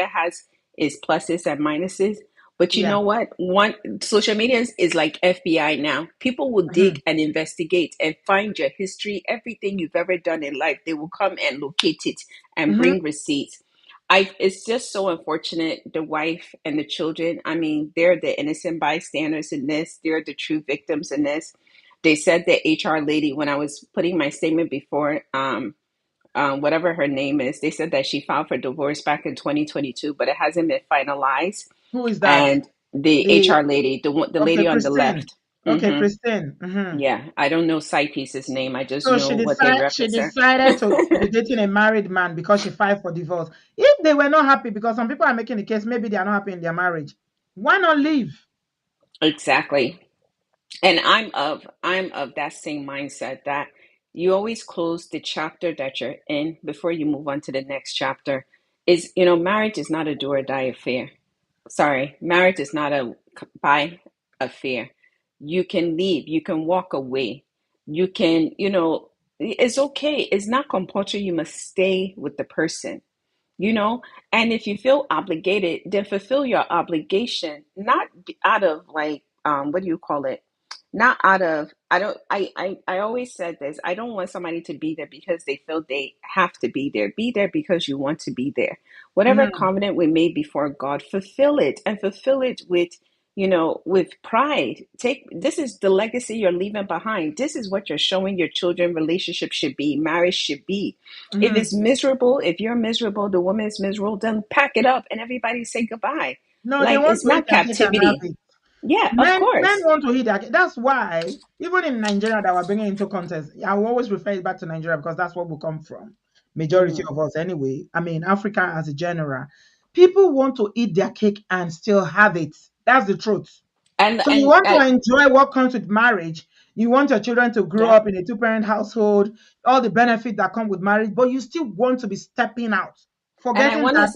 has its pluses and minuses. But you
Yeah.
know what? One social media is like FBI now. People will
Mhm.
dig and investigate and find your history, everything you've ever done in life. They will come and locate it and
Mhm.
bring receipts. it's just so unfortunate. The wife and the children, I mean, they're the innocent bystanders in this. They're the true victims in this. They said the HR lady, when I was putting my statement before, whatever her name is, they said that she filed for divorce back in 2022, but it hasn't been finalized.
Who is that?
And the
The
HR lady, the
Okay,
lady on the
Christine.
left,
Okay,
hmm
Christine.
yeah, I don't know side piece's name. I just
So
know what they
she
represent.
decided to be dating a married man because she filed for divorce. If they were not happy, because some people are making the case, maybe they are not happy in their marriage. Why not leave?
Exactly. And I'm of that same mindset that you always close the chapter that you're in before you move on to the next chapter. Is, marriage is not a do or die affair. Sorry, marriage is not a buy affair. You can leave, you can walk away, you can, it's okay. It's not compulsory. You must stay with the person, you know and if you feel obligated, then fulfill your obligation, not out of like, what do you call it, not out of, I don't I always said this: I don't want somebody to be there because they feel they have to be there because you want to be there. Whatever
Mhm.
covenant we made before God, fulfill it, and fulfill it with, with pride. Take This is the legacy you're leaving behind. This is what you're showing your children relationship should be, marriage should be. If
Mhm.
it's miserable, if you're miserable, the woman is miserable, then pack it up and everybody say goodbye.
No, they
Like,
want
it's
to eat
not
their cake and have
captivity.
it.
Yeah, of
Men
course.
want to eat their cake. That's why, even in Nigeria that we're bringing into contest, I will always refer it back to Nigeria because that's what we come from. Majority
Hmm.
of us, anyway. I mean, Africa as a general. People want to eat their cake and still have it. That's the truth.
And
So you
and
want to enjoy what comes with marriage. You want your children to grow
yeah,
up in a two-parent household, all the benefits that come with marriage, but you still want to be stepping out,
and I
forgetting
want to.
that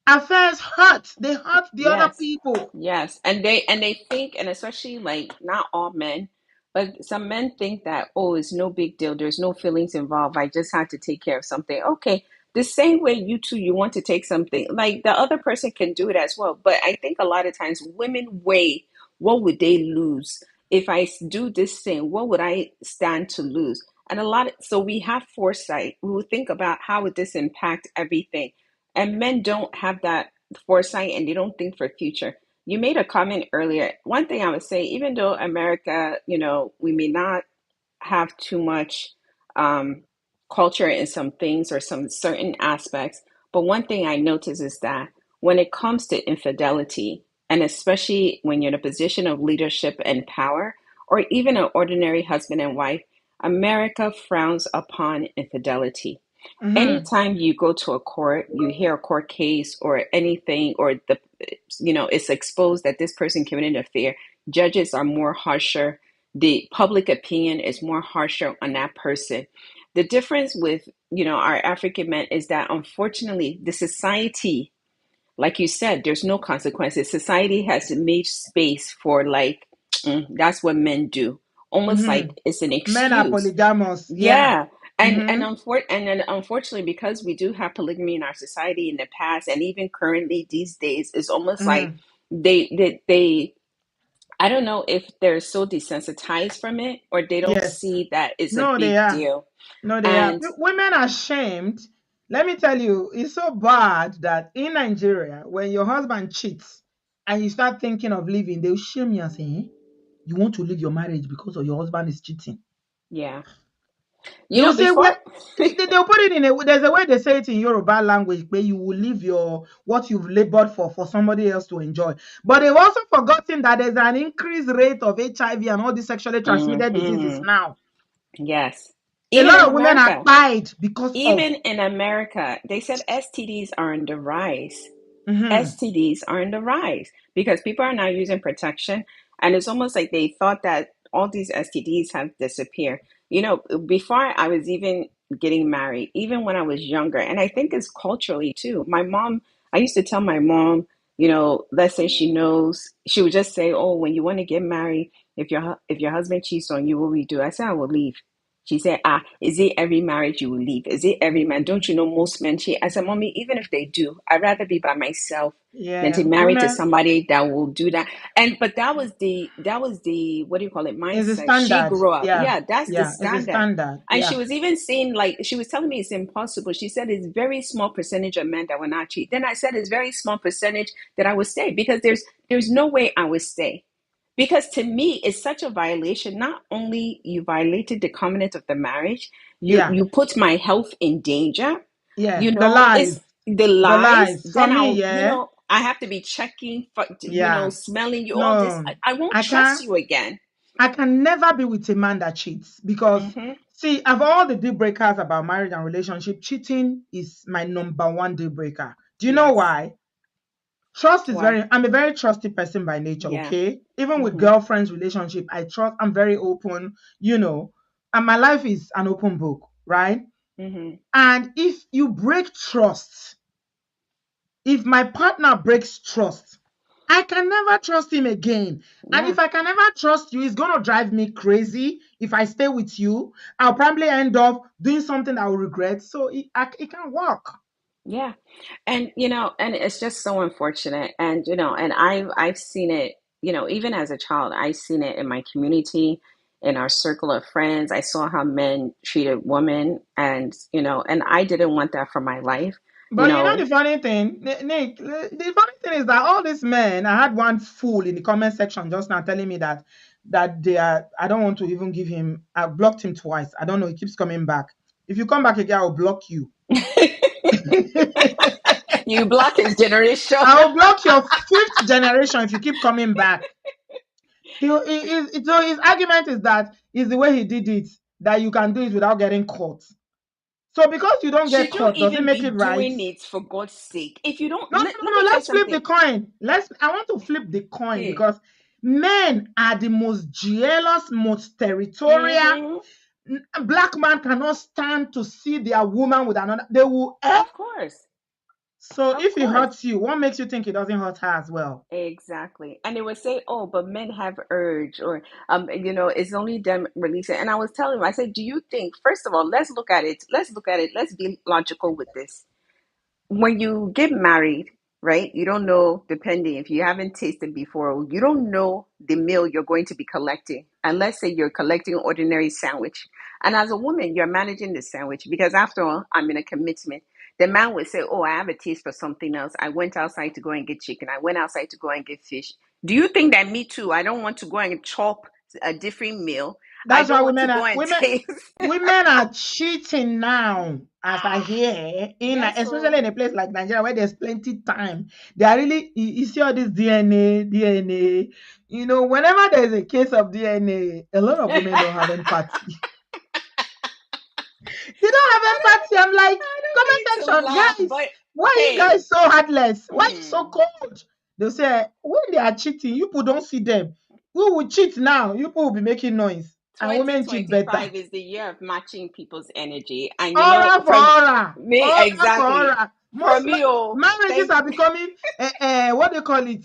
affairs hurt. They hurt the other
Yes,
people.
yes, and they think, and especially like not all men, but some men think that, oh, it's no big deal. There's no feelings involved. I just had to take care of something. Okay, the same way you two, you want to take something, like the other person can do it as well. But I think a lot of times women weigh, what would they lose if I do this thing? What would I stand to lose? And so we have foresight. We will think about how would this impact everything, and men don't have that foresight, and they don't think for future. You made a comment earlier. One thing I would say, even though America, we may not have too much culture in some things or some certain aspects, but one thing I notice is that when it comes to infidelity, and especially when you're in a position of leadership and power, or even an ordinary husband and wife, America frowns upon infidelity.
Mhm.
Anytime you go to a court, you hear a court case or anything, or it's exposed that this person committed an affair, judges are more harsher. The public opinion is more harsher on that person. The difference with, our African men is that, unfortunately, the society, like you said, there's no consequences. Society has made space for, like, that's what men do. Almost like
Mhm.
it's an
Men are
excuse.
polygamous. Yeah.
Yeah.
Mhm.
And then, unfortunately, because we do have polygamy in our society in the past, and even currently these days, it's almost like
Mhm.
they I don't know if they're so desensitized from it, or they don't
Yes.
see that it's a
No, they
big
are.
deal.
No, they are.
And
Women are shamed. Let me tell you, it's so bad that in Nigeria, when your husband cheats and you start thinking of leaving, they'll shame you and say, "Eh, you want to leave your marriage because of your husband is cheating."
yeah,
They will say,
before.
well, they'll put it in there's a way they say it in Yoruba language where you will leave your what you've labored for somebody else to enjoy. But they've also forgotten that there's an increased rate of HIV and all these sexually transmitted diseases
Hmm.
now.
Yes.
A
Even in
lot of women are
America,
died because of.
they said STDs are on the rise.
Mhm.
STDs are in the rise because people are now using protection. And it's almost like they thought that all these STDs have disappeared. Before I was even getting married, even when I was younger, and I think it's culturally too. I used to tell my mom, let's say she knows, she would just say, oh, when you want to get married, if your husband cheats on you, what will you do? I said, I will leave. She said, is it every marriage you will leave? Is it every man? Don't you know most men cheat? I said, Mommy, even if they do, I'd rather be by myself than
Yeah,
to marry to
women
somebody that will do that. But that was the what do you call it,
is a
mindset she
standard.
grew up.
Yeah,
Yeah, that's the
yeah, it's a
standard.
standard.
And she
Yeah,
was even saying, like, she was telling me it's impossible. She said it's very small percentage of men that will not cheat. Then I said it's very small percentage that I would stay, because there's no way I would stay. Because to me, it's such a violation. Not only you violated the covenant of the marriage, you
yeah,
you put my health in danger.
yeah.
You
The
know, it's
lies,
the
the
lies.
lies. For
Then
me,
I'll,
yeah,
I have to be checking for,
yeah.
smelling you. All this,
No,
I won't
I
trust
can't.
you again.
I can never be with a man that cheats because,
Mm-hmm.
see, of all the deal breakers about marriage and relationship, cheating is my number one deal breaker. Do you know
Yes.
why? Trust is
Why?
I'm a very trusty person by nature,
Yeah.
okay? Even with
Mm-hmm.
girlfriends relationship, I trust, I'm very open, you know, and my life is an open book, right?
Mm-hmm.
And if you break trust, if my partner breaks trust, I can never trust him again. And
Yeah.
if I can never trust you, it's going to drive me crazy. If I stay with you, I'll probably end up doing something I will regret. So it can work.
Yeah. And and it's just so unfortunate. And and I've seen it, even as a child. I've seen it in my community, in our circle of friends. I saw how men treated women, and I didn't want that for my life. you
But you know the
know
funny thing, Nick, the funny thing is that all these men, I had one fool in the comment section just now telling me that they are, I don't want to even give him, I blocked him twice. I don't know, he keeps coming back. If you come back again, I'll block you.
you block his generation.
I'll block your fifth generation if you keep coming back. So his argument is that is the way he did it, that you can do it without getting caught. So because you don't get
Should you
caught, does it
even
make
be
it right?
doing it, for God's sake? If you don't,
No, no,
let
no,
me
no.
tell you
Let's flip the
something.
coin. I want to flip the coin
Hey.
because men are the most jealous, most territorial.
Mm-hmm.
Black man cannot stand to see their woman with another. They will.
Of course.
So
Of
if it
course.
hurts you, what makes you think it doesn't hurt her as well?
Exactly. And they would say, oh, but men have urge, or it's only them releasing. And I was telling him, I said, do you think, first of all, let's look at it. Let's look at it. Let's be logical with this. When you get married, right? You don't know, depending if you haven't tasted before, you don't know the meal you're going to be collecting. And let's say you're collecting an ordinary sandwich. And as a woman, you're managing the sandwich because after all, I'm in a commitment. The man would say, oh, I have a taste for something else. I went outside to go and get chicken. I went outside to go and get fish. Do you think that me too? I don't want to go and chop a different meal. I
That's why
don't want to go and taste.
women are cheating now, as I hear,
Yes,
especially
so
in a place like Nigeria where there's plenty time. They are really, you see all this DNA. Whenever there's a case of DNA, a lot of women don't have empathy. They don't have empathy. I'm like,
I don't
comment
mean to
section,
laugh,
guys,
but
why are you
hey,
guys so heartless? Why are you so
hmm,
cold? They'll say, when they are cheating, you people don't see them. We will cheat now. You people will be making noise. And women cheat better.
2025 is the year of matching people's energy. And
Aura for
from
aura,
me,
aura for
exactly.
aura.
For
Most
me, oh,
marriages
thank
are becoming what they call it,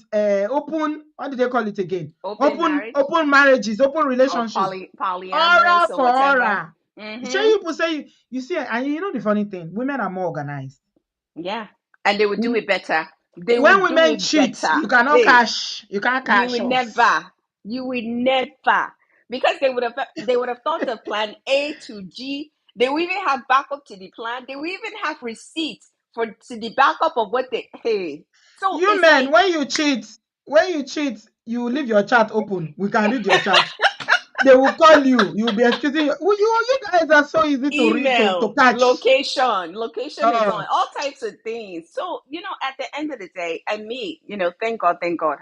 open. What do they call it again?
open marriage
Open marriages, open
or
relationships.
polyamorous
Aura
or
for
whatever.
aura. Sure,
Mm-hmm.
you people say you see, and you know the funny thing, women are more organized.
Yeah. And they would do
Mm,
it better. They
When
would do
women
it
cheat,
better.
you cannot
Hey,
cash. You can't
you
cash
would
us.
never. You would never. Because they would have thought of plan A to G. They will even have backup to the plan. They will even have receipts for to the backup of what they hey. So
You
it's
men,
like
when you cheat, you leave your chat open. We can read your chat. They will call you. You'll be excusing you guys are so easy to read to
email,
catch.
location is
Uh,
on, all types of things. So, at the end of the day, and me, thank God,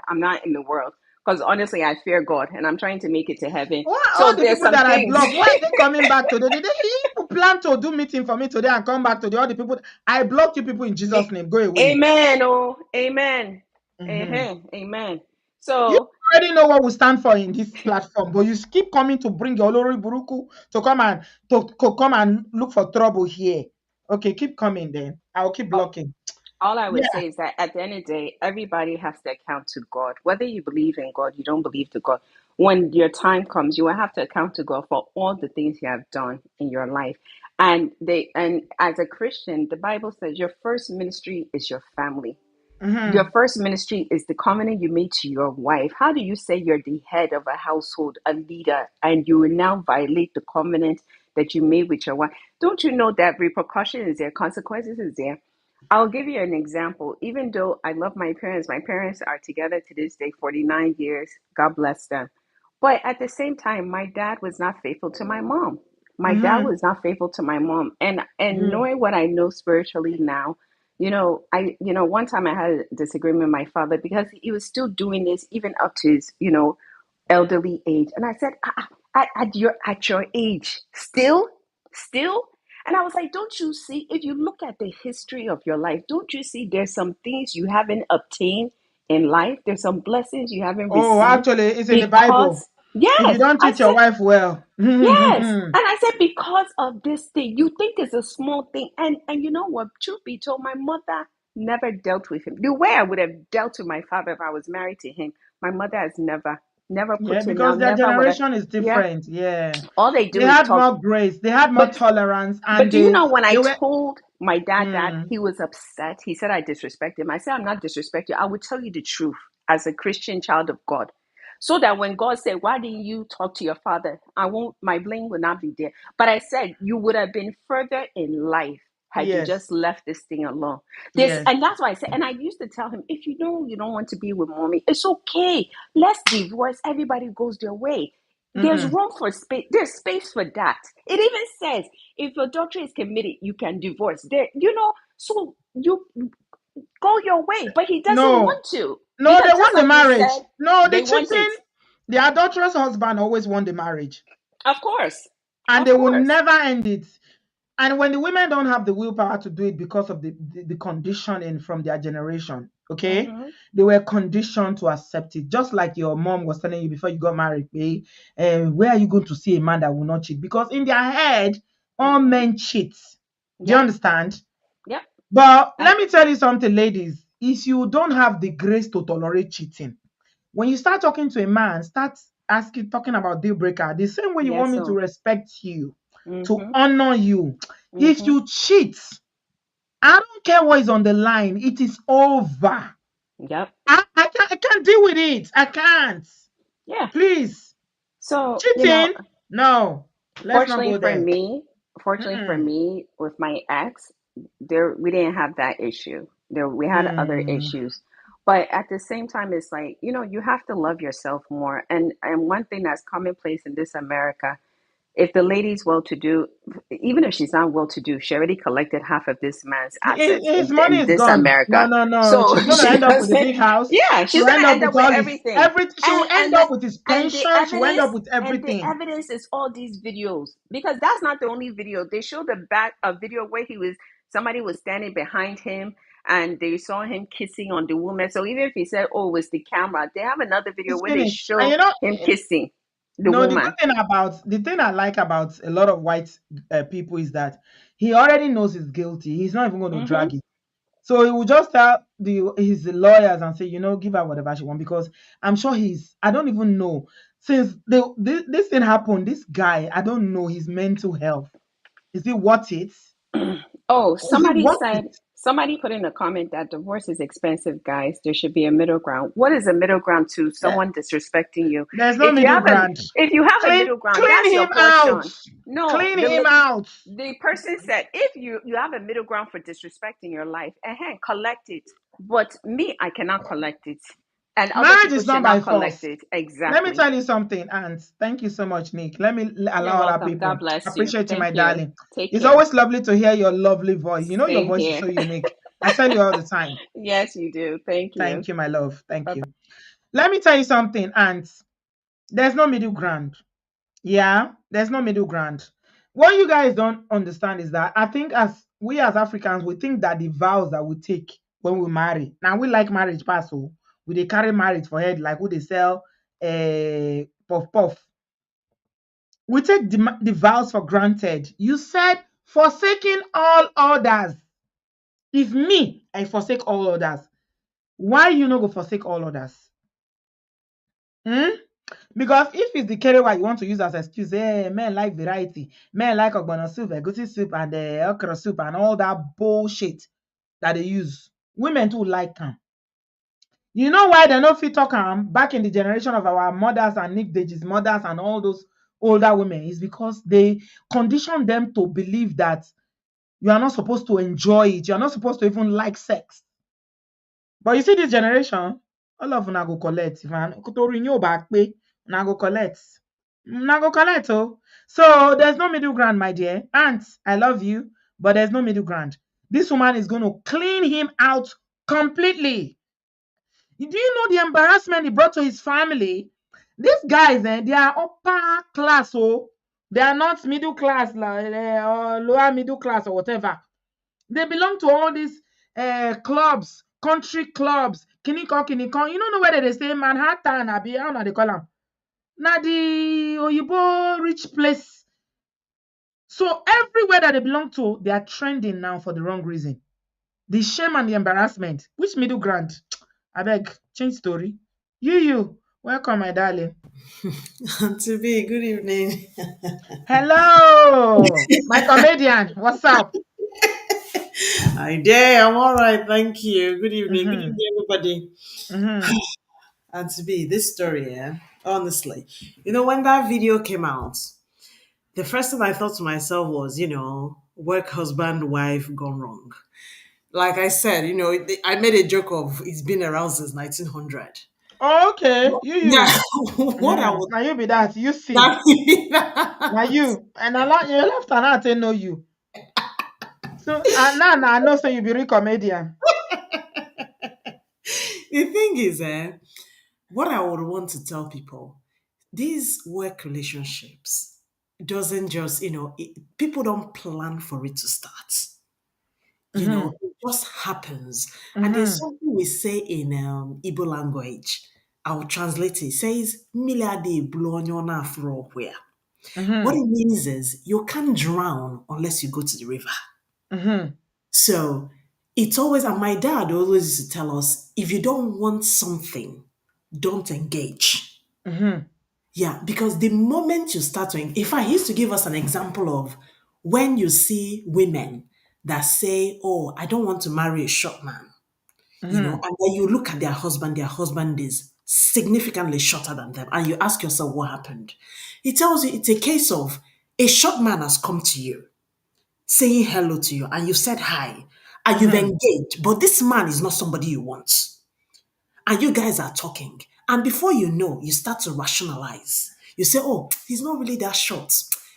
I'm not in the world. Because honestly, I fear God and I'm trying to make it to heaven.
why all
So
the
there's
people
some
that I
things.
block, why are they coming back today? Did you plan to do meeting for me today and come back today? All the people I blocked you people in Jesus' name. Go away.
Amen. Oh, amen.
Mhm.
Amen.
You
So
already know what we stand for in this platform, but you keep coming to bring your Olori Buruku to come and look for trouble here. Okay, keep coming then. I'll keep blocking.
all I would
Yeah.
say is that at the end of the day, everybody has to account to God. Whether you believe in God, you don't believe to God. when your time comes, you will have to account to God for all the things you have done in your life. And as a Christian, the Bible says your first ministry is your family. Your
Mm-hmm.
first ministry is the covenant you made to your wife. How do you say you're the head of a household, a leader, and you will now violate the covenant that you made with your wife? Don't you know that repercussion is there, consequences is there? I'll give you an example. Even though I love my parents are together to this day, 49 years. God bless them. But at the same time, my dad was not faithful to my mom. My dad
Mm-hmm.
was not faithful to my mom. And
Mm.
knowing what I know spiritually now, one time I had a disagreement with my father because he was still doing this even up to his, elderly age. And I said, at your age, still. And I was like, don't you see, if you look at the history of your life, don't you see there's some things you haven't obtained in life? There's some blessings you haven't
Oh,
received
actually, it's in the Bible.
because,
If you
yes,
don't
I
treat your
said,
wife well,
yes.
mm-hmm.
And I said, because of this thing, you think it's a small thing. And you know what? Truth be told, my mother never dealt with him. The way I would have dealt with my father if I was married to him, my mother has never
Yeah,
put him
because
down,
their
never would have.
generation is
Yeah.
different. Yeah,
All they
they
do is
had
talk.
more grace, they had more
But
tolerance,
but
and
do you
they
know when I
they were.
told my dad that,
Mm,
he was upset? He said I disrespect him. I said I'm not disrespecting you. I would tell you the truth as a Christian child of God. So that when God said, why didn't you talk to your father? My blame will not be there. But I said you would have been further in life had you
yes,
just left this thing alone.
yes.
And that's why I said, and I used to tell him, if you don't want to be with mommy, it's okay. Let's divorce. Everybody goes their way. There's
Mm-mm.
room for space. There's space for that. It even says if adultery is committed, you can divorce. So you go your way. But he doesn't
No,
want to.
no,
Because
they
just
want the
like you said,
marriage. No, the
they want it.
cheating, the adulterous husband always won the marriage,
Of course.
and
Of
they will
course.
never end it. And when the women don't have the willpower to do it because of the conditioning from their generation, okay,
Mm-hmm.
they were conditioned to accept it. Just like your mom was telling you before you got married, where are you going to see a man that will not cheat? Because in their head, all
Mm-hmm.
men cheat. Do you
Yep.
understand?
Yep.
But
I,
let me tell you something, ladies. If you don't have the grace to tolerate cheating, when you start talking to a man, start talking about deal breaker, the same way you want
yes,
me to
so.
respect you, to
Mm-hmm.
honor you. If
Mm-hmm.
you cheat, I don't care what is on the line, it is over.
Yep.
I can't deal with it. I can't.
Yeah.
Please.
So,
Cheating? No. Let's not
fortunately
go
for
there.
me, fortunately for
Mm-mm.
me, with my ex, there we didn't have that issue. There we had other
Mm.
issues. But at the same time, it's like, you have to love yourself more. And one thing that's commonplace in this America, if the lady's well to do, even if she's not well to do, she already collected half of this man's assets
His
in,
money
in
is
this
gone. No,
America.
no, no.
So
She's gonna
she
end up with a
doesn't,
big house.
yeah, she's
She'll
gonna
end up
end
with
up with
all his
everything.
she will
And
end
and the
up with his
and the
pension. She will end up
evidence
with
and the
everything.
evidence is all these videos, because that's not the only video. They showed the back a video where somebody was standing behind him and they saw him kissing on the woman. So even if he said, oh, it's the camera, they have another video
It's
where they
finished. And
show him kissing the
no,
woman.
the thing I like about a lot of white people is that he already knows he's guilty. He's not even going to
Mm-hmm.
drag it. So he will just tell his lawyers and say, give her whatever she wants, because I'm sure I don't even know. Since this thing happened, this guy, I don't know his mental health. Is it worth it?
Oh,
Is it worth it?
somebody put in a comment that divorce is expensive, guys. There should be a middle ground. What is a middle ground to
There-
someone disrespecting you?
There's no
If you
middle
have a
ground.
if you have a
Clean,
middle ground,
clean
that's your
him out.
portion. No,
Clean him out.
the person said if you have a middle ground for disrespecting your life, collect it. But me, I cannot collect it, and other
Marriage
people
is
should
not by
not collect
force.
it.
Let me
Exactly.
tell you something, and thank you so much, Nick. Let me
You're
allow other
welcome.
people.
God bless you.
Appreciate you, my
Thank you.
darling.
Take
It's
care.
always lovely to hear your lovely voice. Your
Same
voice is
here.
so unique. I tell you all the time.
Yes, you do. Thank you.
Thank you, my love. Thank
Bye.
you. Let me tell you something, and there's no middle ground. Yeah, there's no middle ground. What you guys don't understand is that I think as Africans, we think that the vows that we take when we marry. Now we like marriage pass, so we they carry marriage for head like who they sell puff puff. We take the vows for granted. You said forsaking all others. If me, I forsake all others, why you no go forsake all others? Hmm? Because if it's the kerewa you want to use as excuse, men like variety, men like ogbono soup, egusi soup, and okra soup, and all that bullshit that they use. Women too like them. You know why they no fit talk back in the generation of our mothers and Nick Deji's mothers and all those older women is because they condition them to believe that you are not supposed to enjoy it. You are not supposed to even like sex. But you see this generation, all of una go collect. If I to renew back pay, una go collect. Una go collect, oh. So there's no middle ground, my dear. Aunt, I love you, but there's no middle ground. This woman is going to clean him out completely. Do you know the embarrassment he brought to his family? These guys, they are upper class, oh. They are not middle class like, or lower middle class or whatever. They belong to all these clubs, country clubs, kinikon, kinikon. You don't know whether they say Manhattan, abi, how na they call them? Na the Oyibo rich place. So everywhere that they belong to, they are trending now for the wrong reason. The shame and the embarrassment. Which middle ground? I beg, change story. You, welcome, my darling.
To be good evening.
Hello, my comedian. What's up?
Hi there, I'm all right, thank you. Good evening. Good
Mm-hmm.
evening, everybody.
Mm-hmm.
And to be this story, yeah, honestly, when that video came out, the first thing I thought to myself was, work husband, wife gone wrong. Like I said, I made a joke of it's been around since 1900.
Oh, okay,
Yeah,
you.
what I
Mm-hmm.
was
Now you be that. You see. Now
that,
you. And I like you left and I say know you. So now I know say you be real comedian.
the thing is, what I would want to tell people, these work relationships doesn't just, people don't plan for it to start.
Mm-hmm.
It just happens. And there's
Mm-hmm.
something we say in Igbo language. I'll translate it. It says, "Milade blonyona fro where." What
Mm-hmm.
it means is you can't drown unless you go to the river.
Mm-hmm.
So it's always, and my dad always used to tell us, if you don't want something, don't engage.
Mm-hmm.
Yeah, because the moment you start to, in fact, he used to give us an example of when you see women that say, "Oh, I don't want to marry a short man,"
Mm-hmm.
and then you look at their husband is significantly shorter than them, and you ask yourself what happened. He tells you it's a case of a short man has come to you, saying hello to you, and you said hi, and you've
Mm-hmm.
engaged, but this man is not somebody you want. And you guys are talking. And before you know, you start to rationalize. You say, "Oh, he's not really that short.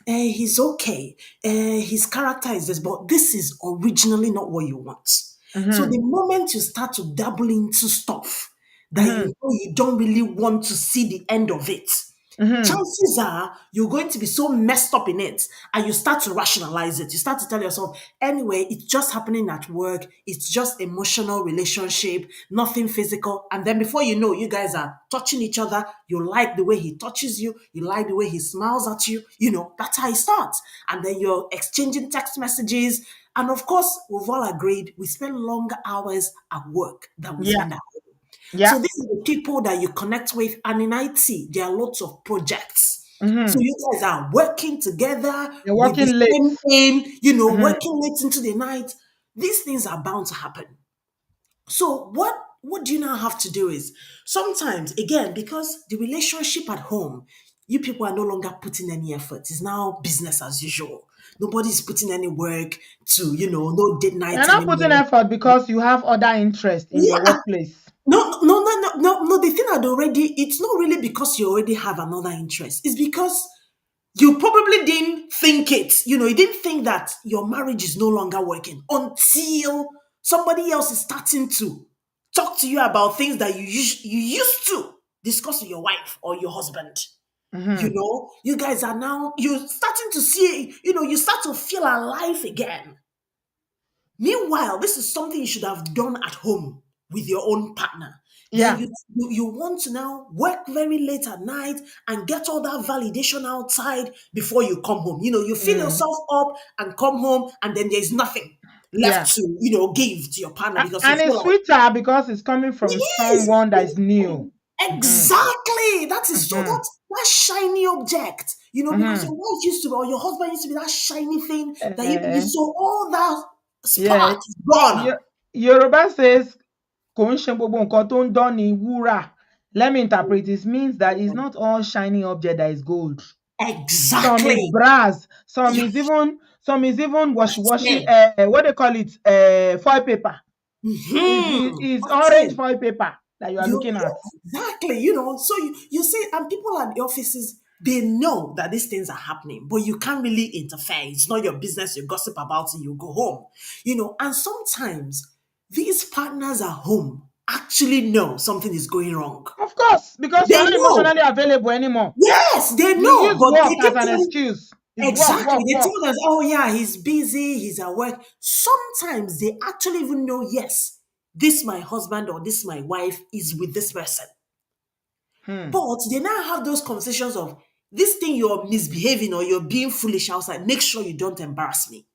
He's okay. His character is this, but this is originally not what you want." So
Mm-hmm.
the moment you start to dabble into stuff that you
Mm-hmm.
know you don't really want to see the end of it,
Mm-hmm.
chances are you're going to be so messed up in it and you start to rationalize it. You start to tell yourself, anyway, it's just happening at work. It's just emotional relationship, nothing physical. And then before you know, you guys are touching each other. You like the way he touches you. You like the way he smiles at you. That's how it starts. And then you're exchanging text messages. And of course, we've all agreed we spend longer hours at work than we
Yeah.
spend at home.
Yeah.
So these are the people that you connect with, and in IT, there are lots of projects. So
Mm-hmm.
you guys are working together
You're
with the
working late.
same aim,
Mm-hmm.
working late into the night. These things are bound to happen. So what do you now have to do is sometimes again because the relationship at home, you people are no longer putting any effort. It's now business as usual. Nobody's putting any work to no date
You're
night
not putting
anymore.
effort because you have other interests in your
Yeah,
workplace.
no. The thing I'd already, it's not really because you already have another interest. It's because you probably didn't think it. You didn't think that your marriage is no longer working until somebody else is starting to talk to you about things that you used to discuss with your wife or your husband.
Mm-hmm.
You guys are now, you're starting to see, you start to feel alive again. Meanwhile, this is something you should have done at home with your own partner. Then
Yeah.
you want to now work very late at night and get all that validation outside before you come home. You fill
Mm.
yourself up and come home, and then there's nothing
Yeah.
left to give to your partner because you
And
feel
it's
like
sweeter because it's coming from
it is.
someone that is new. Mhm.
Exactly. That is so
Mhm.
that shiny object, because your
Mhm.
wife used to be or your husband used to be that shiny thing that you
Eh,
so all that
yeah.
spark is gone.
Yoruba says, "Kò ń ṣe gbogbo nǹkan tó ń dán ni wúrà." Let me interpret. This means that it's not all shiny object that is gold. Some is
Exactly.
brass,
Yeah.
some is even washi,
Yeah.
what they call it, foil paper. Is
That's
orange
it.
foil paper that you are
You
looking at.
yeah, exactly. So you see, and people at the offices, they know that these things are happening, but you can't really interfere. It's not your business. You gossip about it, you go home. And sometimes these partners at home actually know something is going wrong.
Of course, because you are
They
not
know.
emotionally available anymore.
Yes, they
You
know,
use
but they
work as
keep
an
telling
excuse. It's work,
exactly.
work,
They
work.
tell us, oh yeah, he's busy, he's at work. Sometimes they actually even know, yes, this my husband or this my wife is with this person.
Hmm.
But they now have those conversations of this thing you're misbehaving or you're being foolish outside. Make sure you don't embarrass me.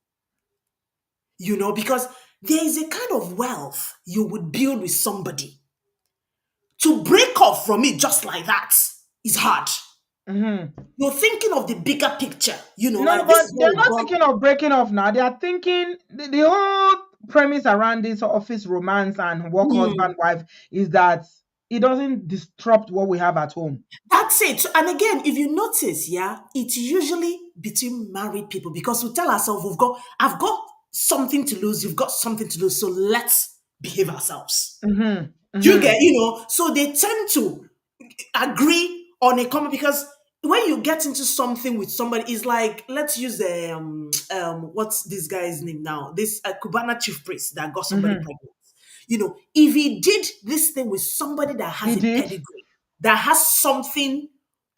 Because there is a kind of wealth you would build with somebody. To break off from it just like that is hard.
Mhm.
You're thinking of the bigger picture,
No,
like this
but
is
they're
what we've
not
gone.
thinking of breaking off now. They are thinking the whole premise around this office romance and work husband
Hmm.
wife is that it doesn't disrupt what we have at home.
That's it. And again, if you notice, yeah, it's usually between married people because we tell ourselves I've got something to lose, you've got something to lose, so let's behave ourselves.
Mhm.
You get,
Mhm.
so they tend to agree on a common because when you get into something with somebody, it's like let's use what's this guy's name now? This Cubana chief priest that got somebody
Mhm.
pregnant. If he did this thing with somebody that
He
has a
did.
pedigree, that has something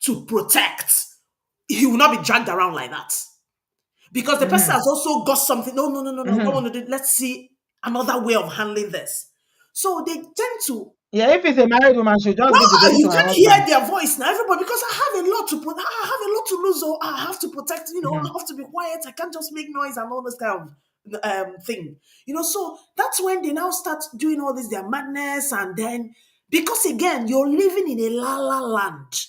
to protect, he will not be dragged around like that because the person
Mhm.
has also got something. No, no, no, no, no. I don't
Mhm.
want to do. Let's see another way of handling this. So they tend to
Yeah, if it's a married woman, she'll just give the
ah,
baby
you
to her
can't hear
husband.
their voice now, everybody, because I have a lot to put. I have a lot to lose, or I have to protect. I
Mhm.
have to be quiet. I can't just make noise and all this kind of thing. So that's when they now start doing all this their madness, and then because again you're living in a la la land.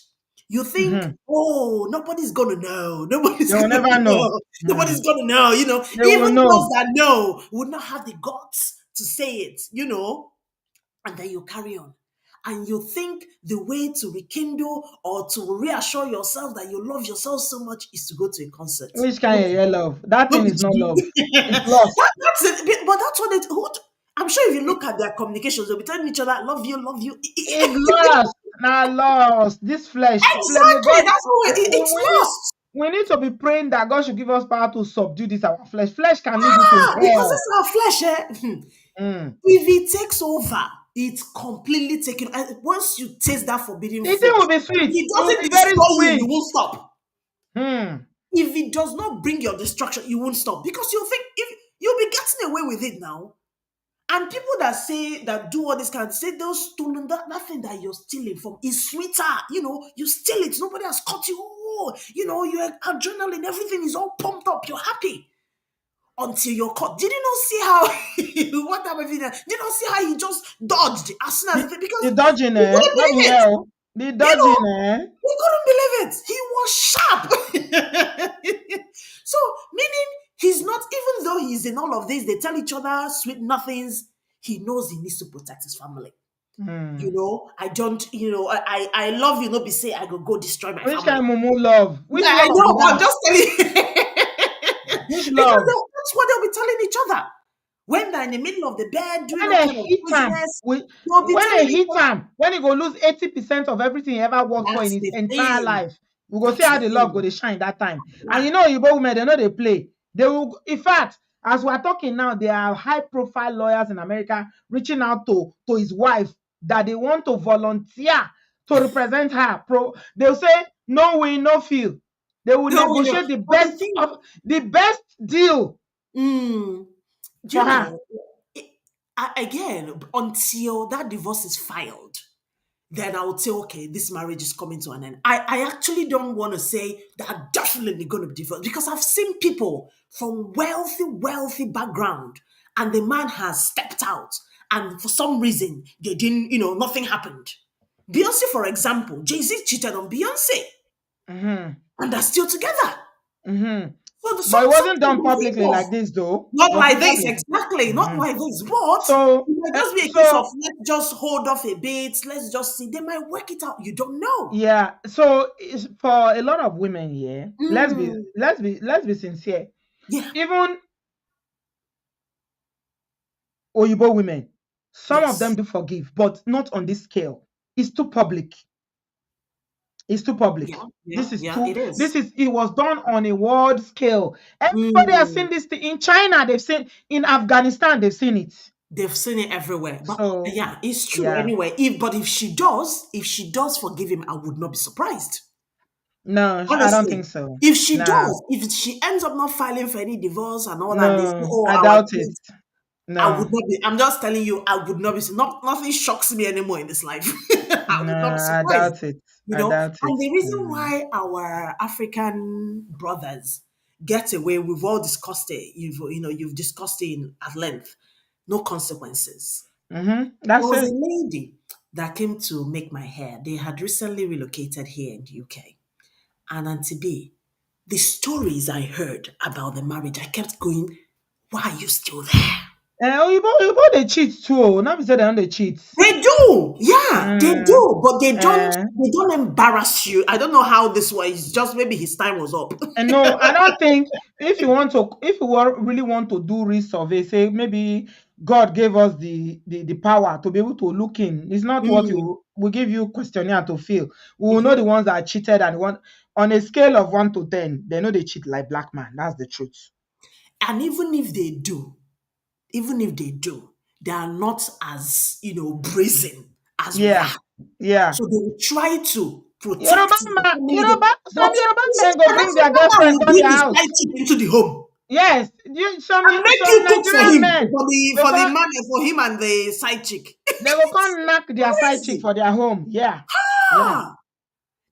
You think,
Mhm.
oh, nobody's gonna know. Nobody's
They will
gonna
never know.
know. Nobody's
Mhm.
gonna know.
They will
Even those
know.
that know would not have the guts to say it. And then you carry on. And you think the way to rekindle or to reassure yourself that you love yourself so much is to go to a concert.
Which
No,
kind of your love? That
no
thing
be
is
to
not
do.
love. It's lust.
That's it. But that's what I'm sure if you look at their communications, they'll be telling each other, love you, love you.
It's lost. Now lost. This flesh. May
Exactly.
God.
That's what it's
We need.
lost.
We need to be praying that God should give us power to subdue this our flesh. Flesh can lead you to
Because
hell.
it's our flesh.
Mm.
If it takes over, it's completely taken. And once you taste that forbidden
The thing
fruit,
will be
if
sweet.
it
It will
doesn't
be very
destroy you, you
sweet.
won't stop.
Hmm.
If it does not bring your destruction, you won't stop because you think if you'll be getting away with it now. And people that say that do all this kind of say those stolen that thing that you're stealing from is sweeter. You steal it. Nobody has caught you. Oh, your adrenaline, everything is all pumped up. You're happy until you're caught. Did you not see how what type of video? Did you not see how he just dodged as soon as
The,
the thing because
the dodging,
he
eh?
couldn't
Not be
believe it.
hell. The
You know,
dodging, eh?
we couldn't believe it. He was sharp. So, meaning he's not, even though he's in all of this, they tell each other sweet nothings, he knows he needs to protect his family.
Hmm.
I don't, I love you, not be say I go destroy my
Which
family.
kind of mumu love? Which
Yeah, I
love be
know, I'm
that?
just telling you.
Which
Because
love?
that's what they'll be telling each other. When they're in the middle of the bed doing
When
all
they
kind of
hit him,
business, they'll be
when they
telling each
hit
other.
him, when he go lose 80% of everything he ever worked for in
That's
his
the
entire
thing.
life, we go see
That's
how
the
the love go
thing.
they shine that time. And
Yeah.
you know, Igbo women, they know they play. They will, in fact, as we're talking now, there are high-profile lawyers in America reaching out to his wife that they want to volunteer to represent her. They'll say no win, no feel. They will
No,
negotiate the
but the
best
thing,
of the best deal
mm, do
for
you
her.
know, it, again, until that divorce is filed, then I would say, okay, this marriage is coming to an end. I actually don't want to say that I'm definitely going to be divorced because I've seen people from wealthy background and the man has stepped out and for some reason they didn't, nothing happened. Beyonce, for example, Jay-Z cheated on Beyonce,
Mm-hmm.
and they're still together.
Mm-hmm.
So
But it
some
wasn't done
people think
publicly
of
like this, though. It
not like
wasn't
this,
public.
exactly, not
Mm-hmm.
like this, but
So,
it might just be a case of
so
let's just hold off a bit, let's just see. They might work it out. You don't know.
yeah. So it's for a lot of women here.
Mm,
Let's be sincere.
yeah,
Even Oyibo women, some of them
yes,
do forgive, but not on this scale. It's too public. It's too public.
yeah, yeah, yeah, it is.
It was done on a world scale. Everybody has
Mm,
seen this thing. In China, they've seen, in Afghanistan, they've seen it.
they've seen it everywhere. But
So
yeah, it's true
yeah.
anyway. If she does forgive him, I would not be surprised.
No, I don't think
Honestly,
so.
if she
Nah.
does, if she ends up not filing for any divorce and all that, and they say,
No,
"Oh,
I
our
doubt it.
kids," I would
No.
not be. I'm just telling you, I would not be. Not nothing shocks me anymore in this life. I
No,
would not be
I
surprised.
doubt it.
You
I
know,
doubt it.
and the reason
Mm.
why our African brothers get away, we've all discussed it. You've discussed it at length. No consequences.
Mm-hmm.
There
That's
was a
it.
lady that came to make my hair. They had recently relocated here in the UK. And Auntie B, the stories I heard about the marriage, I kept going, why are you still there?
Oyibo, they cheat too. Oh. Not be say they don't they cheat.
They do, yeah, they
Mm.
do, but they don't.
Eh.
They don't embarrass you. I don't know how this was. Just maybe his time was up.
And no, I don't think really want to do risk survey, say maybe God gave us the power to be able to look in. It's not what
Mm,
you we give you questionnaire to fill. We will know
mhm.
the ones that cheated and one on a scale of 1 to 10, they know they cheat like black man. That's the truth.
And even if they do, they are not as brazen as we
Yeah,
are.
yeah.
So they will try to
Yoruba
protect the family.
Some
But
Yoruba
you see,
men go
an
bring their
African man
girlfriend
will
come
bring
their
his
house.
side chick into the home
Yes,
and make
some
you cook for
Nigerian
him
men they
for the
come
man for him and the side chick.
they will come knock their side chick
Crazy.
for their home. Yeah, yeah.
Ah,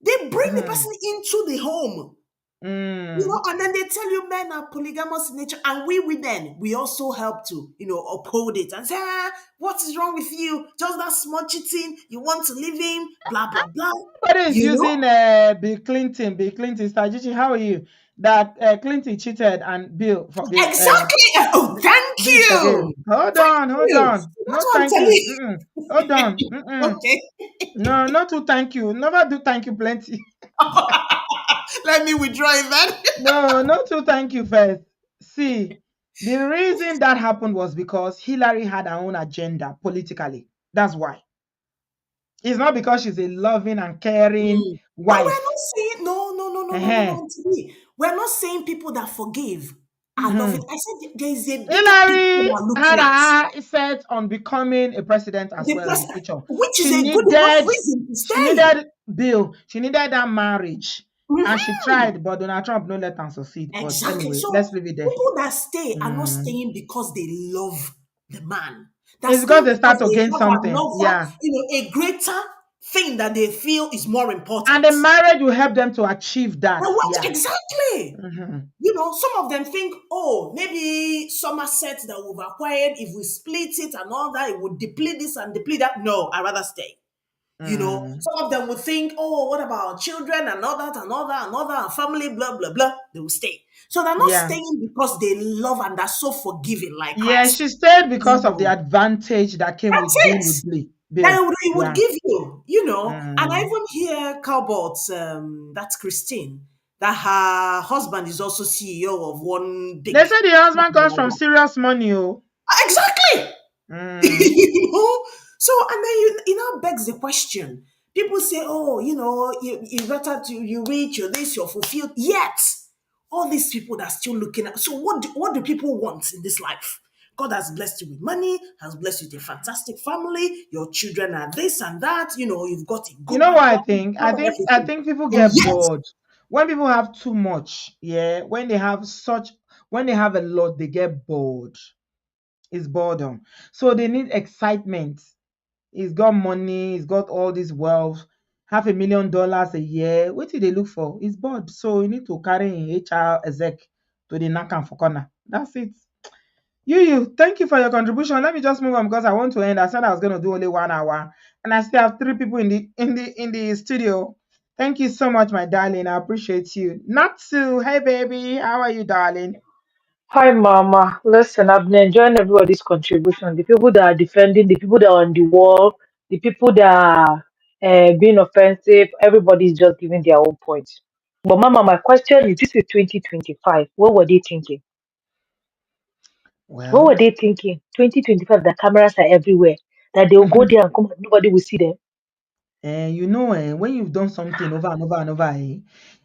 they bring the
Mhm.
person into the home.
Mm.
And then they tell you men are polygamous in nature, and we women, we also help to, uphold it and say, what is wrong with you? Just that small cheating, you want to leave him, blah, blah, blah.
Everybody is
You know?
using Bill Clinton. Sajichi, how are you? That Clinton cheated and Bill forgave.
Exactly. Oh, thank
Bill forgave.
you.
Hold
Thank
on, hold
you.
on.
That's
No,
what I'm
thank
telling
you.
you.
Mm-mm. Hold on. Mm-mm.
Okay.
No, not to thank you. Never do thank you plenty.
Let me withdraw it then.
No, not to thank you first. See, the reason that happened was because Hillary had her own agenda politically. That's why. It's not because she's a loving and caring
And we're
wife.
not saying no, no, no, no, no, no,
Uh-huh.
no. To me, we're not saying people that forgive are loving.
Mhm.
I said there is a bigger picture
Hillary
we're looking
had
at.
her eyes set on becoming a president as
The
well in the
person,
future.
which is
She
a good enough
needed,
reason to
she
stay.
needed Bill. She needed that marriage, and she
Mhm.
tried, but Donald Trump no let her succeed. But
Exactly.
anyway,
So
let's leave it there.
people that stay are not
Mm.
staying because they love the man. They're
It's because
staying
they
because
start to
they
gain
have
something.
another,
Yeah,
a greater thing that they feel is more
and
important.
the marriage will help them to achieve
Now
that.
what
Yeah.
exactly?
Mhm.
Some of them think, oh, maybe Somerset that we've acquired, if we split it and all that, it would deplete this and deplete that. No, I'd rather stay.
Mm.
Some of them would think, oh, what about children and all that and all that and all that and family, blah, blah, blah. They will stay. So they're not
Yeah.
staying because they love and they're so forgiving like
Yeah,
Christ.
she stayed because of the
No.
advantage that came
That's
with being
it.
with
That
Bill.
it would
Yeah.
give you. And I
Mm.
even hear Cowbots, that's Christine, that her husband is also CEO of one
They
big
say the husband
company
comes
like
from
that.
serious money. Oh.
Exactly.
Mm.
So and then it now begs the question. People say, oh, you better to you reach, you're this, you're fulfilled. Yet, all these people that are still looking at. So what do people want in this life? God has blessed you with money, has blessed you with a fantastic family, your children are this and that, you've got a
You
good
know what I
background,
think?
you've got
I
everything.
think people
And
get
yet,
bored when people have too much. Yeah, when they have a lot, they get bored. It's boredom. So they need excitement. He's got money, he's got all this wealth, $500,000 a year. What do they look for? He's bored. So you need to carry in HR exec to the knock and for corner. That's it. Thank you for your contribution. Let me just move on because I want to end. I said I was going to do only 1 hour, and I still have three people in the studio. Thank you so much, my darling. I appreciate you. Natsu, hey baby, how are you, darling?
Hi, Mama. Listen, I've been enjoying everybody's contribution. The people that are defending, the people that are on the wall, the people that are being offensive, everybody's just giving their own points. But, Mama, my question is this is 2025. What were they thinking? What were
Well,
they thinking? 2025, the cameras are everywhere, that they will go there and come, and nobody will see them.
when you've done something over and over and over,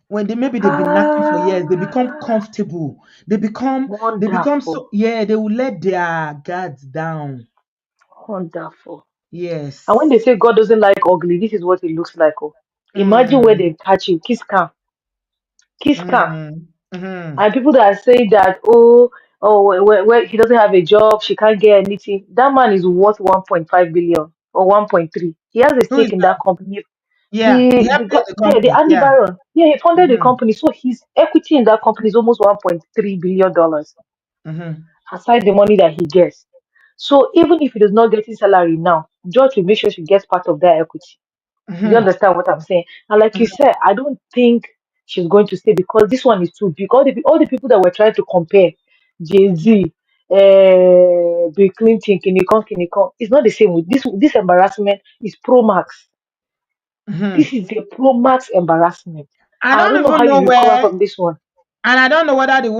when maybe they've been knocking for years, they become
Ah,
comfortable. They become
wonderful.
so, yeah, they will let their guards down.
Wonderful. And when
Yes.
they say God doesn't like ugly, this is what it looks like. Oh. Imagine where
Mm,
they catch you. Kiss cam.
mm, mm,
And people that are saying that, well, he doesn't have a job, she can't get anything. That man is worth 1.5 billion or 1.3. He has a
who is
stake in
that?
that company.
Yeah, he helped build the
Yeah, the
company.
Andy
Yeah.
Baron. Yeah, he funded the
Mm-hmm.
company. So his equity in that company is almost $1.3 billion,
Mm-hmm.
aside the money that he gets. So even if he does not get his salary now, George will make sure she gets part of that equity. You
Mm-hmm.
understand what I'm saying? And like you said, I don't think she's going to stay because this one is too big. All the people that were trying to compare Jay Z, Bill Clinton, Kinikon, it's not the same with this embarrassment is Pro Max.
Mm-hmm.
This is a Pro Max embarrassment.
I
I
don't
don't know
even
how
know
you recover
where.
from this one.
And I don't know whether the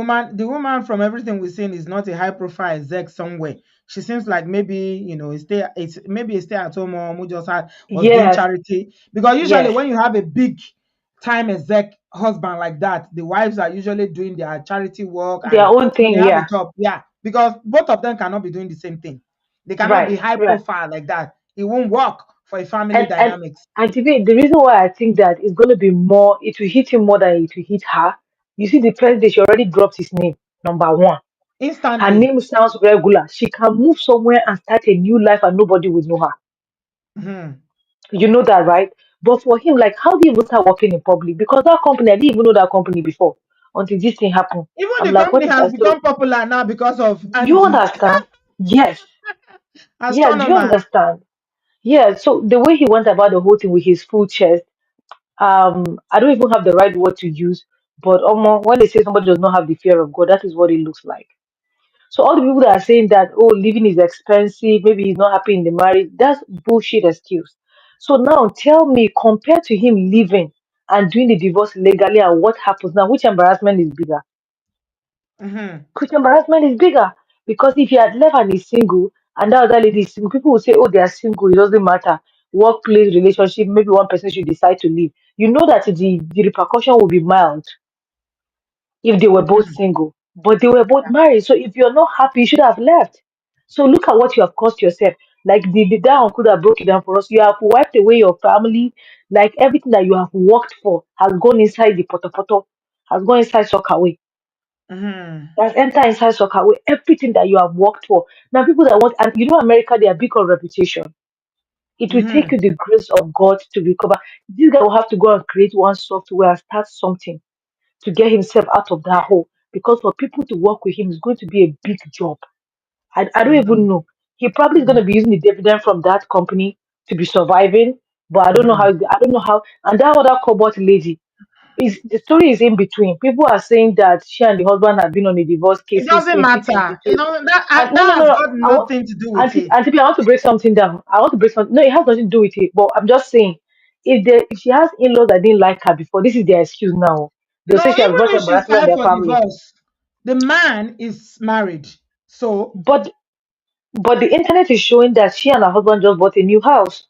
woman from everything we've seen is not a high profile exec somewhere. She seems like maybe, maybe a stay at home mom who just was doing
Yes,
charity. Because usually
yes.
when you have a big time exec husband like that, the wives are usually doing their charity work
Their
and
own
they
thing,
have a
yeah.
job. Yeah. Because both of them cannot be doing the same thing. They cannot be
Right,
high
right.
profile like that. It won't work for a family
And and
dynamics
and to me, the reason why I think that it's going to be more, it will hit him more than it will hit her. You see, the first day she already dropped his name, number one. Her
instantly.
name sounds regular. She can move somewhere and start a new life and nobody will know her.
Mhm.
You know that, right? But for him, like, how do you even start working in public? Because that company, I didn't even know that company before until this thing happened.
Even
I'm
the
like, what
company
is
has
that? So,
become popular now because of
do you
Andy,
understand? Yes. Yeah, do you
astronomer.
understand? Yeah, so the way he went about the whole thing with his full chest, I don't even have the right word to use, but when they say somebody does not have the fear of God, that is what it looks like. So all the people that are saying that, oh, living is expensive, maybe he's not happy in the marriage, that's bullshit excuse. So now tell me, compared to him living and doing the divorce legally, and what happens now, which embarrassment is bigger?
Mhm.
Which embarrassment is bigger? Because if he had left and he's single, and that other lady is single, people will say, oh, they are single, it doesn't matter. Workplace relationship, maybe one person should decide to leave. You know that the repercussion will be mild if they were both
Mhm.
single, but they were both married. So if you're not happy, you should have left. So look at what you have cost yourself. Like that uncle that broke it down for us, you have wiped away your family. Like everything that you have worked for has gone inside the potopoto, has gone inside Sokaway,
Mhm.
has entered inside Sokaway. Everything that you have worked for. Now people that want, and you know, America, they are big on reputation. It will take
Mhm.
you the grace of God to recover. This guy will have to go and create one software and start something to get himself out of that hole. Because for people to work with him is going to be a big job. I don't
I know.
even know. He probably is going
Mhm.
to be using the dividend from that company to be surviving, but I don't know how.
Mhm.
I don't know how. And that other cobalt lady is the story is in between. People are saying that she and the husband have been on a divorce
It
case since
doesn't matter.
2022. And no,
That
no, no,
has
no.
got nothing to do with it.
Auntie, I want to break something down. I want to break something. No, it has nothing to do with it. But I'm just saying, if she has in-laws that didn't like her before, this is their excuse now. They'll
No,
say she has
even
brought
if she's
embarrassment in
filed
their
for
family.
divorce, the man is married. So
But the internet is showing that she and her husband just bought a new house.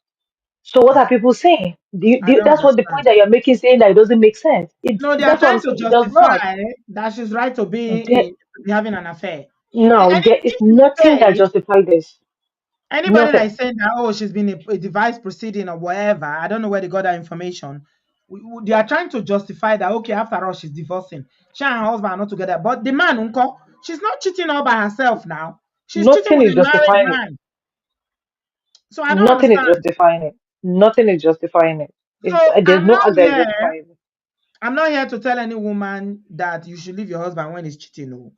So what are people saying?
I don't
That's what the point
understand.
that you're making, saying that it doesn't make sense.
No, they are
That's what I'm
trying to
saying. It does not.
justify that she's right to
There,
be having an affair.
no,
And
there is
if you
nothing that
say
justifies this.
anybody that
Nothing.
is saying that, oh, she's been a device proceeding or whatever, I don't know where they got that information. They are trying to justify that, okay, after all, she's divorcing. She and her husband are not together. But the man, uncle, she's not cheating all by herself now. She's cheating
Nothing
with
is
a married
justifying it.
man. So I don't
Nothing is
understand.
justifying it. Nothing is justifying it.
So
There's no act that is justifying it.
I'm not here to tell any woman that you should leave your husband when he's cheating. No.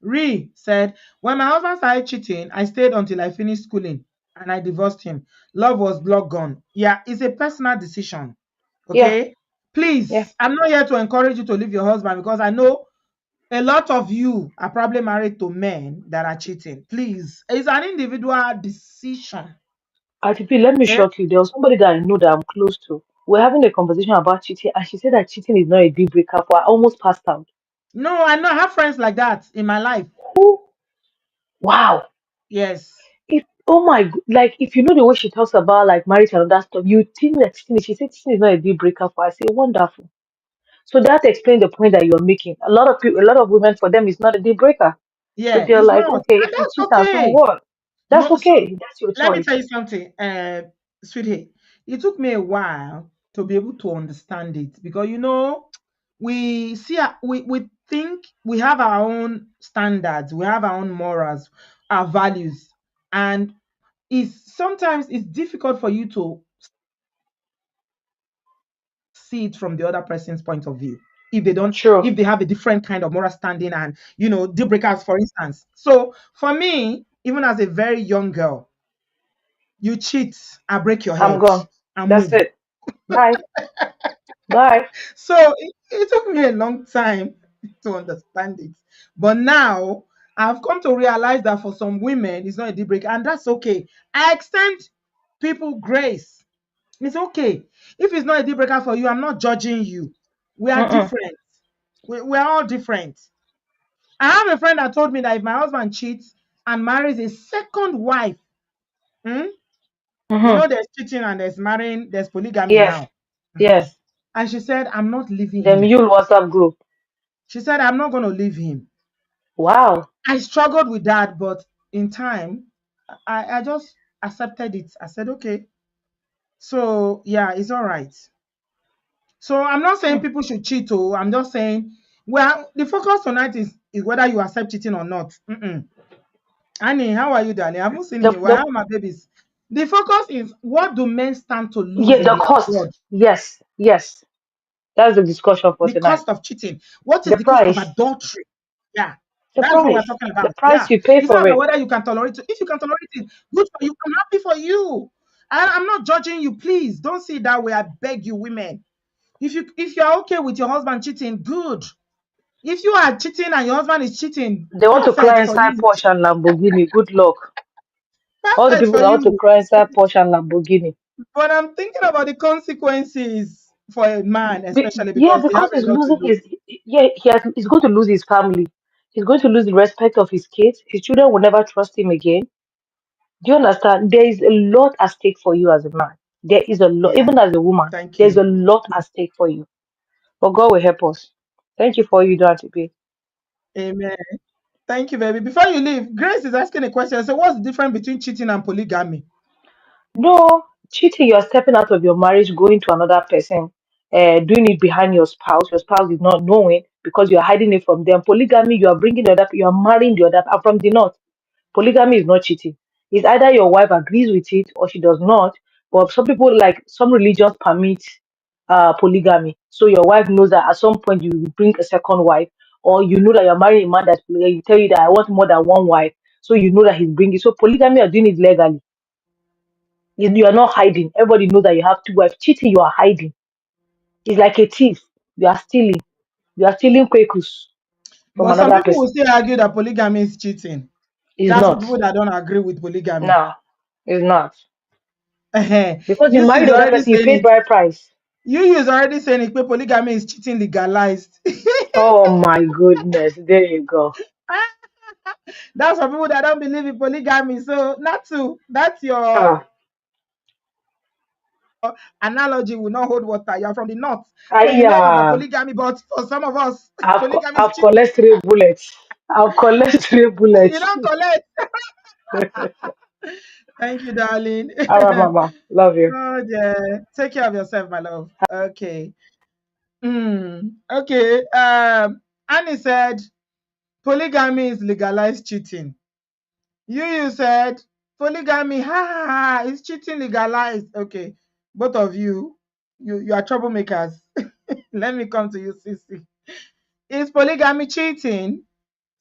Ree said, when my husband started cheating, I stayed until I finished schooling and I divorced him. Love was long gone. Yeah, it's a personal decision.
Yeah,
Okay.
yeah.
Please, I'm not here to encourage you to leave your husband because I know a lot of you are probably married to men that are cheating. Please, it's an individual decision.
RTP, let me
Okay.
shock you. There was somebody that I know that I'm close to. We're having a conversation about cheating, and she said that cheating is not a deal breaker for her. I almost passed out.
No, I know I have friends like that in my life.
Who? Wow.
Yes.
Oh my, like if you know the way she talks about like marriage and all that stuff, you think that cheating, she said cheating is not a deal breaker for her. I say, wonderful. So that explains the point that you're making. A lot of people, a lot of women, for them, it's not a deal breaker. So
Yeah,
they're
it's
like,
not.
okay,
And
if you
that's
cheat and so
okay.
what? That's
No, so
okay. That's your
let me
choice.
tell you something, sweetie. It took me a while to be able to understand it because we see we think we have our own standards, we have our own morals, our values, and it's difficult for you to see it from the other person's point of view
True.
if they have a different kind of moral standing and deal breakers, for instance. So for me, even as a very young girl, you cheat, I break your
I'm
head
gone.
and
That's
move.
it. Bye. Bye.
So it took me a long time to understand it. But now I've come to realize that for some women, it's not a deal breaker, and that's okay. I extend people grace. It's okay. If it's not a deal breaker for you, I'm not judging you. We are
Mm-mm.
different. We're all different. I have a friend that told me that if my husband cheats and marries a second wife, hmm,
Mm-hmm.
there's cheating and there's marrying, there's polygamy
Yes.
now. Mhm.
Yes.
And she said, I'm not leaving
The
him.
mule WhatsApp group.
She said, I'm not going to leave him.
Wow.
I struggled with that, but in time, I just accepted it. I said, okay. So, yeah, it's all right. So, I'm not saying
Hmm.
people should cheat. Oh, I'm just saying, well, the focus tonight is whether you accept cheating or not. Annie, how are you, darling? I haven't seen
The
you. Well,
the
how are my babies? The focus is what do men stand to lose
yeah,
in
the
the
cost.
world?
Yes. Yes. That's the discussion for
The
tonight.
cost of cheating. What is
The
the cost of
price.
adultery? Yeah,
The
that's what we're
price.
talking
The
about.
price
Yeah,
you pay
it's not
for
about
it.
whether you can tolerate it. If you can tolerate it, good for you. I'm happy for you. I'm not judging you. Please don't see it that way. I beg you, women. If you're okay with your husband cheating, good. If you are cheating and your husband is cheating,
They want to cry
perfect for
inside
you.
Porsche and Lamborghini. Good luck. All the
Perfect
people
for
that want to
you.
cry inside Porsche and Lamborghini.
But I'm thinking about the consequences for a man, especially
Yeah,
because they have
because
a
he's
lot to
losing
lose.
he's going to lose his family. He's going to lose the respect of his kids. His children will never trust him again. Do you understand? There is a lot at stake for you as a man. There is a lot,
Yeah,
even as a woman,
thank
there's
you.
a lot at stake for you. But God will help us. Thank you for all you do, Auntie B.
Amen. Thank you, baby. Before you leave, Grace is asking a question. So, what's the difference between cheating and polygamy?
No, cheating, you're stepping out of your marriage, going to another person, doing it behind your spouse. Your spouse is not knowing because you're hiding it from them. Polygamy, you are bringing the other, you are marrying the other. I'm from the north. Polygamy is not cheating. It's either your wife agrees with it or she does not. But some people, like some religions, permit polygamy. So your wife knows that at some point you will bring a second wife, or you know that you're marrying a man that he tell you that I want more than one wife. So you know that he's bringing. So polygamy, you're doing it legally. You are not hiding. Everybody knows that you have two wives. Cheating, you are hiding. It's like a thief. You are stealing. You are stealing quakus from
But some
another
people will
person.
still argue that polygamy is cheating.
It's
That's for
not.
people that don't agree with polygamy.
No, it's not.
You
Because you married
is
the other
already
person, you
saying
paid
it.
bride price.
You is already saying it, but polygamy is cheating legalized.
Oh my goodness. There you go.
That's for people that don't believe in polygamy. So, not to, that's your
Ah,
analogy will not hold water. You're from the north. So, you know about
yeah.
polygamy, but for some of us, polygamy is
I've
cheating.
collected 3 bullets. I've collected three
You
bullets.
don't collect. Thank you, darling.
All right, Mama. Love you.
Oh, yeah. Take care of yourself, my love. Okay. Okay. Annie said polygamy is legalized cheating. You said polygamy, ha ha ha, is cheating legalized. Okay. Both of you are troublemakers. Let me come to you, Sissy. Is polygamy cheating?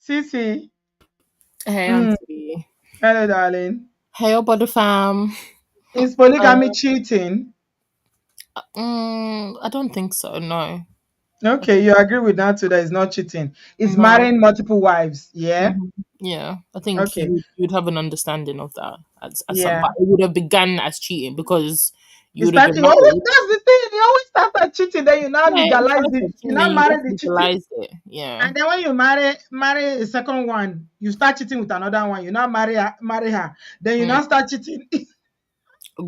Sisi.
Hey,
Mm.
Auntie.
Hello, darling.
Hey, Obodo fam.
Is
Uh,
polygamy cheating?
I don't think so. No. I
Okay,
think
you agree with that too that it's not cheating. It's
no.
marrying multiple wives. Yeah.
Yeah, I think
Okay.
you'd have an understanding of that at some,
Yeah.
but it would have begun as cheating because you
It
would have
start,
been
you always,
married.
that's the thing. You always start at cheating, then you now
Yeah, it
legalize
started
it. You
cheating,
now
then you
marry
just
the cheating.
legalized it. Yeah.
And then when you marry a second one, you start cheating with another one. You now marry her. Then you
Mm.
now start cheating.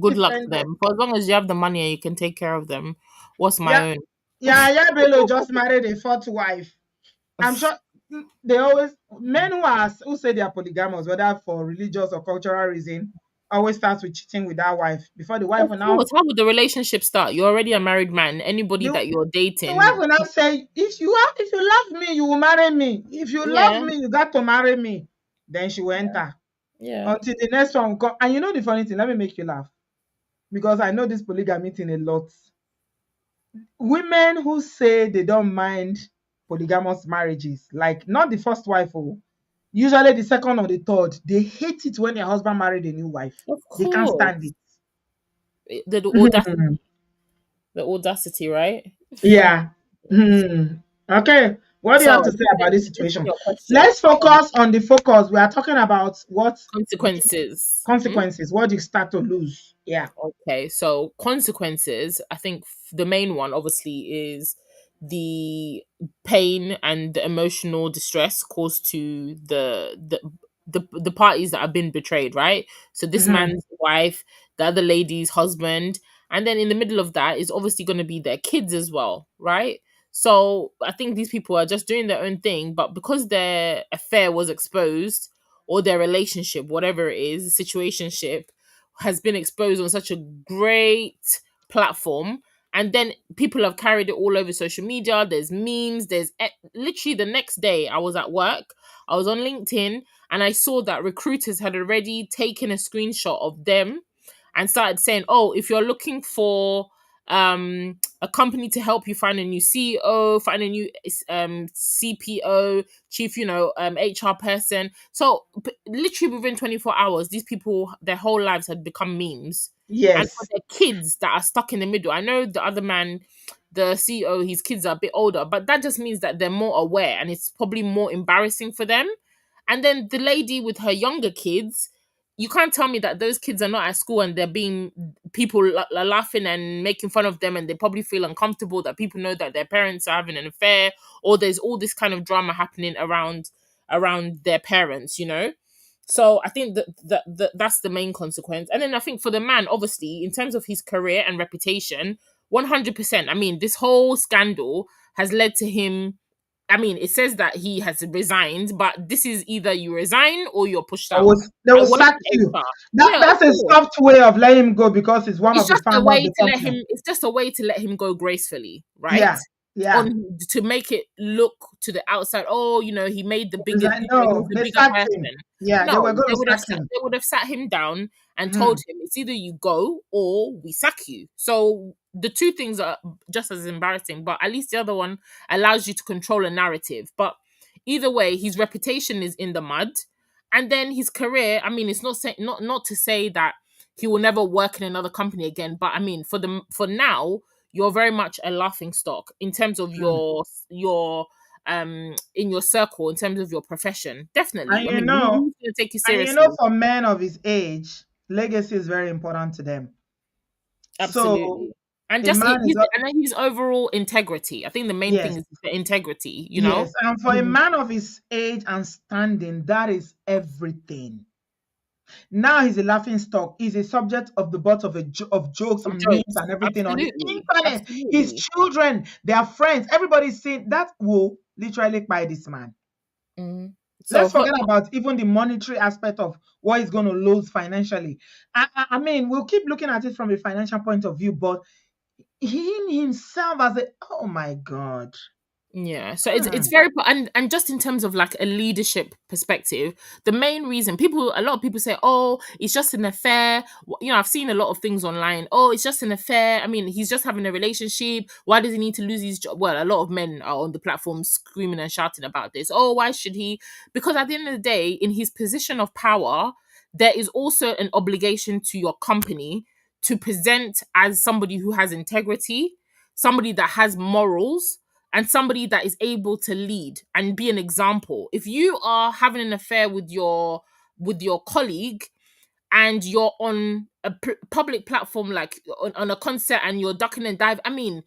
Good
It's
luck to
endless.
them. For as long as you have the money and you can take care of them, what's
Yeah.
my own?
Yeah, Bello just married a fourth wife. I'm sure they always men who say they are polygamous, whether for religious or cultural reason, always starts with cheating with that wife before the wife
Of
will now
course. How would the relationship start? You're already a married man. Anybody
the,
that you're
the wife
dating,
will now say, if you love me, you will marry me. If you love
yeah,
me, you got to marry me. Then she will enter
yeah.
until the next one will come. And you know the funny thing, let me make you laugh because I know this polygamy thing a lot. Women who say they don't mind polygamous marriages, like not the first wife, oh, usually the second or the third, they hate it when their husband married a new wife.
Of
They can't stand
course.
it.
The audacity,
Mhm.
the audacity, right?
Yeah.
Yes.
Hmm. Okay. What do you have
So
to say about this
addressing
situation?
your question,
Let's focus on the focus. We are talking about what
consequences.
consequences, what you start to lose. Yeah.
Okay, so consequences, I think the main one obviously is the pain and the emotional distress caused to the parties that have been betrayed, right? So this
Hmm.
man's wife, the other lady's husband, and then in the middle of that is obviously going to be their kids as well, right? So I think these people are just doing their own thing, but because their affair was exposed or their relationship, whatever it is, situationship has been exposed on such a great platform, and then people have carried it all over social media. There's memes, literally the next day I was at work, I was on LinkedIn, and I saw that recruiters had already taken a screenshot of them and started saying, oh, if you're looking for a company to help you find a new CEO, find a new CPO, chief, HR person. So literally within 24 hours, these people, their whole lives had become memes. And for
Yes.
their kids that are stuck in the middle, I know the other man, the CEO, his kids are a bit older, but that just means that they're more aware and it's probably more embarrassing for them. And then the lady with her younger kids, you can't tell me that those kids are not at school and they're being people are laughing and making fun of them, and they probably feel uncomfortable that people know that their parents are having an affair, or there's all this kind of drama happening around their parents. So I think that's the main consequence. And then I think for the man, obviously, in terms of his career and reputation, 100%. I mean, this whole scandal has led to him. I mean, it says that he has resigned, but this is either you resign or you're pushed out.
They will
And what
sack
about
you.
HR?
That
Yeah, of
that's a
course.
soft way of letting him go because he's one
It's
of the
just a
founders of
way
the
to let
company.
him. It's just a way to let him go gracefully, right?
Yeah. Yeah.
On to make it look to the outside. Oh, he made the
He's
bigger
like,
deal. He's
no,
the
they
bigger
sacked him.
person.
Yeah, they
No,
were going
they
to
would have
sack
sat,
him.
they would have sat him down and told
Mhm.
him it's either you go or we sack you. So the two things are just as embarrassing, but at least the other one allows you to control a narrative. But either way, his reputation is in the mud, and then his career. I mean, it's not to say that he will never work in another company again, but I mean, for now, you're very much a laughing stock in terms of
Mm.
your in your circle, in terms of your profession.
And
Definitely. I
you
mean,
know,
who's going to take you seriously?
for men of his age, legacy is very important to them. So
Absolutely. And
a
just
man is
and then his overall integrity. I think the main thing
yes,
is the integrity.
yes, and for a
Mhm.
man of his age and standing, that is everything. Now he's a laughing stock. He's a subject of the butt of jokes
Of
and memes
jokes.
and everything on the
Absolutely.
internet. His
Absolutely.
children, their friends, everybody's saying that will literally buy this man.
Mhm. So
Let's forget about even the monetary aspect of what he's going to lose financially. I mean, we'll keep looking at it from a financial point of view, but him himself as a oh my god.
Yeah, so it's
Hmm.
very and just in terms of like a leadership perspective, the main reason a lot of people say, oh, it's just an affair. You know, I've seen a lot of things online. Oh, it's just an affair. I mean, he's just having a relationship. Why does he need to lose his job? Well, a lot of men are on the platform screaming and shouting about this. Oh, why should he? Because at the end of the day, in his position of power, there is also an obligation to your company to present as somebody who has integrity, somebody that has morals, and somebody that is able to lead and be an example. If you are having an affair with your colleague and you're on a public platform like on a concert and you're ducking and dive, I mean,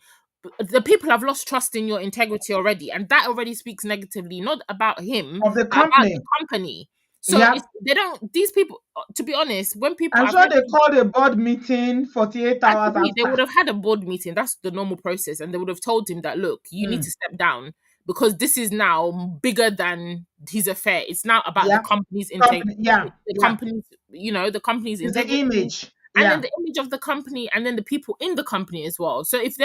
the people have lost trust in your integrity already, and that already speaks negatively not about him
Of the
but about the
company.
company. So
Yep.
it's they don't these people, to be honest, when people
I'm
I've
sure
heard
they
people
called a board meeting 48
I
hours
agree. They
after.
would have had a board meeting. That's the normal process. And they would have told him that, look, you need
Hmm.
to step down because this is now bigger than his affair. It's now about the
Yeah.
company's
Company. Yeah.
the
Yeah.
company's, the company's
It's the
integrity,
image.
and then
Yeah.
the image of the company, and then the people in the company as well. So
Hmm.
if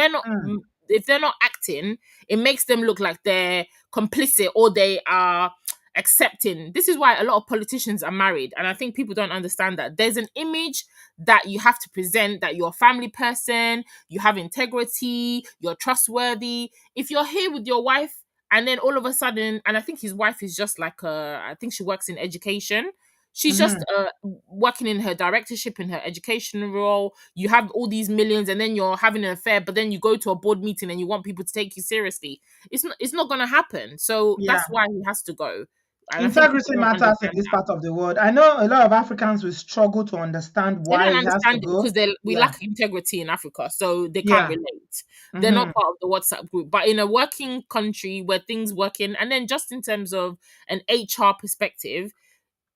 they're not acting, it makes them look like they're complicit or they are accepting. This is why a lot of politicians are married, and I think people don't understand that there's an image that you have to present, that you're a family person, you have integrity, you're trustworthy. If you're here with your wife and then all of a sudden, and I think his wife is just like I think she works in education. She's just
Hmm.
working in her directorship in her education role. You have all these millions, and then you're having an affair. But then you go to a board meeting and you want people to take you seriously. It's not going to happen. So
Yeah.
that's why he has to go. And I think people
Integrity
don't
matters in
understand
this
that.
part of the world. I know a lot of Africans will struggle to understand
They
why
don't
he has to
understand it
go.
because we
Yeah.
lack integrity in Africa, so they can't
Yeah.
relate. They're not
Hmm.
part of the WhatsApp group. But in a working country where things working, and then just in terms of an HR perspective,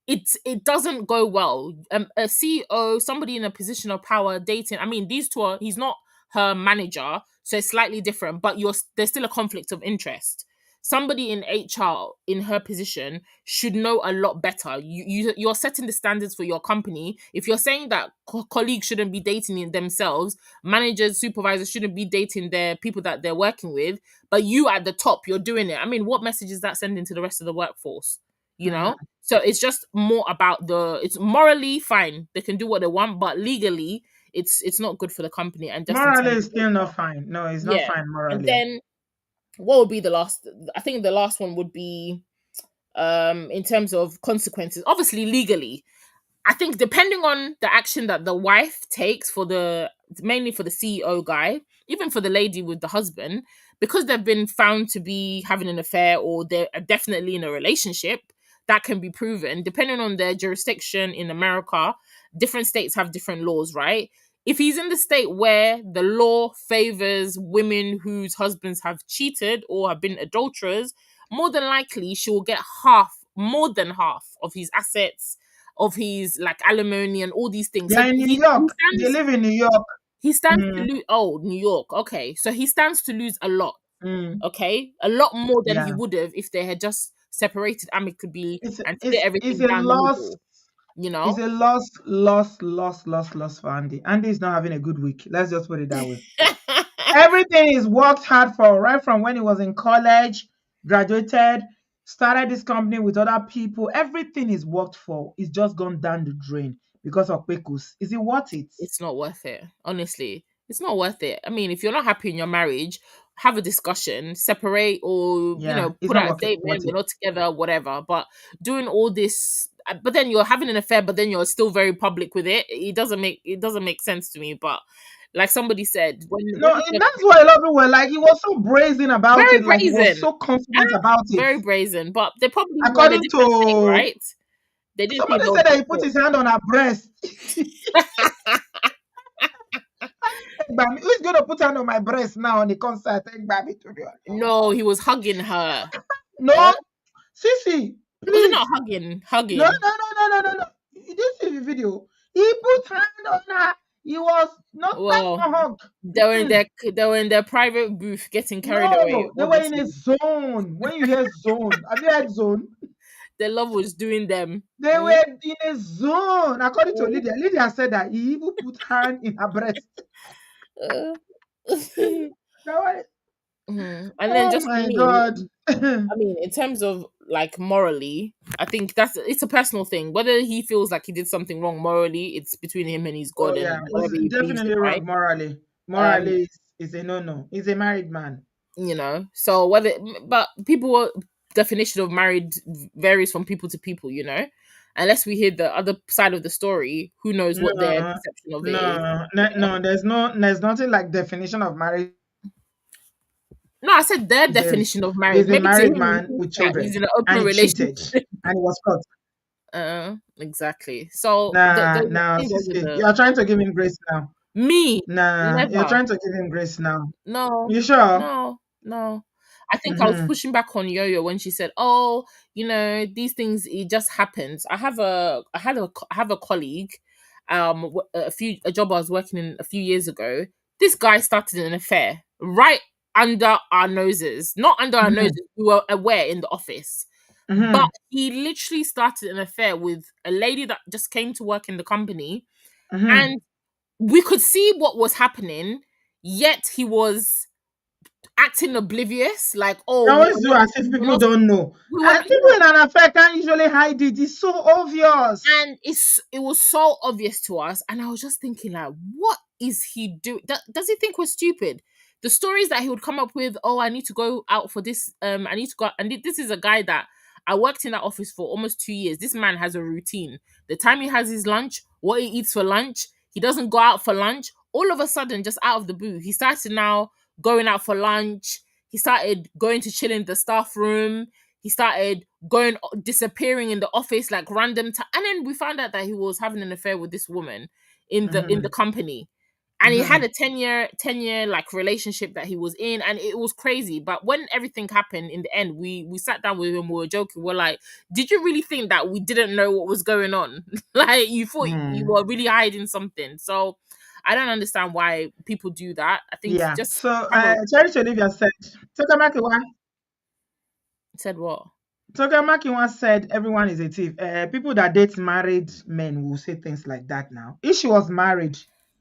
it doesn't go well. A CEO, somebody in a position of power, dating. I mean, these two are. He's not her manager, so it's slightly different. But there's still a conflict of interest. Somebody in HR in her position should know a lot better. You're setting the standards for your company. If you're saying that colleagues shouldn't be dating in themselves, managers, supervisors shouldn't be dating their people that they're working with, but you at the top, you're doing it. I mean, what message is that sending to the rest of the workforce? You know,
Hmm.
so it's just more about it's morally fine. They can do what they want, but legally it's not good for the company and just in
Morally,
terms
it's
of
still not
HR.
fine. No, it's not
Yeah.
fine
And
morally.
then what would be the last I think the last one would be in terms of consequences. Obviously legally. I think depending on the action that the wife takes for mainly for the CEO guy, even for the lady with the husband, because they've been found to be having an affair or they're definitely in a relationship, that can be proven. Depending on their jurisdiction in America, different states have different laws, right? If he's in the state where the law favors women whose husbands have cheated or have been adulterers, more than likely she will get more than half of his assets, of his like alimony and all these things.
They
So
are in New
he
York. They
stands
live in New York.
he stands to
Mm,
lose. Oh, New York. Okay, so he stands to lose a lot.
mm,
Okay, a lot more than he
yeah.
would have if they had just separated amicably
It's
and split
it's
everything
a
down the
loss.
middle. You
It's
know.
a loss for Andy. Andy is not having a good week. Let's just put it that way. Everything he's worked hard for, right from when he was in college, graduated, started this company with other people. Everything he's worked for is just gone down the drain because of Pekus. Is it worth it?
It's not worth it. Honestly, it's not worth it. I mean, if you're not happy in your marriage, have a discussion, separate, or
Yeah, it's
put
not
out a statement.
worth
We're
it.
not together, whatever. But doing all this, but then you're having an affair, but then you're still very public with it. It doesn't make sense to me. But like somebody said,
No,
when
and that's why a lot of people were like, he was so brazen about
very
it, like he was
brazen,
so confident about it.
very brazen. But they probably were in a
According
different state,
to
right? They didn't see
somebody
no
said that he put
doctor.
his hand on her breast. Who's going to put hand on my breast now on the concert? Take baby to the
No, he was hugging her.
No, Sissy,
Was it not
please.
hugging?
No,
Hugging.
no, no, no, no, no, no. You didn't see the video. He put hand on her. He was not
Well,
a hug.
they were in
Mm-mm.
their private booth getting carried away.
No, they were in a
Obviously,
zone. When you hear zone, have you heard zone?
their love was doing them.
They
Mm.
were in a zone. According to
Mm.
Lydia, Lydia said that he even put hand in her breast.
Uh,
That
And then
Oh
just for
my
me,
God.
I mean, in terms of like morally, I think it's a personal thing. Whether he feels like he did something wrong morally, it's between him and his
Oh
God
yeah,
and
it's
whatever he believes in,
definitely
right?
wrong morally.
Um,
Morally is a no-no. He's a married man.
so whether, but people definition of married varies from people to people, unless we hear the other side of the story, who knows what their
No,
perception of it is,
no,
you
no,
know?
no. There's nothing like definition of marriage.
No, I said their
This
definition of marriage.
is a
Maybe to
married
him, he
man
thinks
with
that he's
children,
in an
and
open
he
relationship.
cheated, and he was caught.
Exactly. So
Nah,
I
nah,
think those are
Sissy,
the
you're trying to give him grace now.
me.
Nah, you're
Never.
trying to give him grace now.
No,
You sure?
no. I think I was
Mm-hmm.
pushing back on Yo-Yo when she said, "Oh, these things it just happens." I have a colleague, a job I was working in a few years ago. This guy started an affair right under our noses, not under our
Mm-hmm.
noses. We were aware in the office, but
Mm-hmm.
he literally started an affair with a lady that just came to work in the company,
Mm-hmm.
and we could see what was happening. Yet he was acting oblivious, like,
They
oh,
always do as if people don't know.
we were
And
not,
people in an affair can't usually hide it. It's so obvious.
and it was so obvious to us, and I was just thinking, like, what is he doing? Does he think we're stupid? The stories that he would come up with, oh, I need to go out for this, I need to go, and this is a guy that I worked in that office for almost 2 years. This man has a routine. The time he has his lunch, what he eats for lunch, he doesn't go out for lunch. All of a sudden, just out of the blue, he started now going out for lunch. He started going to chill in the staff room. He started going disappearing in the office like random time, and then we found out that he was having an affair with this woman in the
Mm-hmm.
company, and he
Mm-hmm.
had a 10-year like relationship that he was in, and it was crazy. But when everything happened in the end, we sat down with him, we were joking, we're like, did you really think that we didn't know what was going on? Like, you thought you
Mm.
were really hiding something? So I don't understand why people do that. I think
Yeah.
just
So,
have a
Charity Olivia said, Tokamakiwa,
said what.
Tokamakiwa said everyone is a thief. People that date married men will say things like that now. If she was married,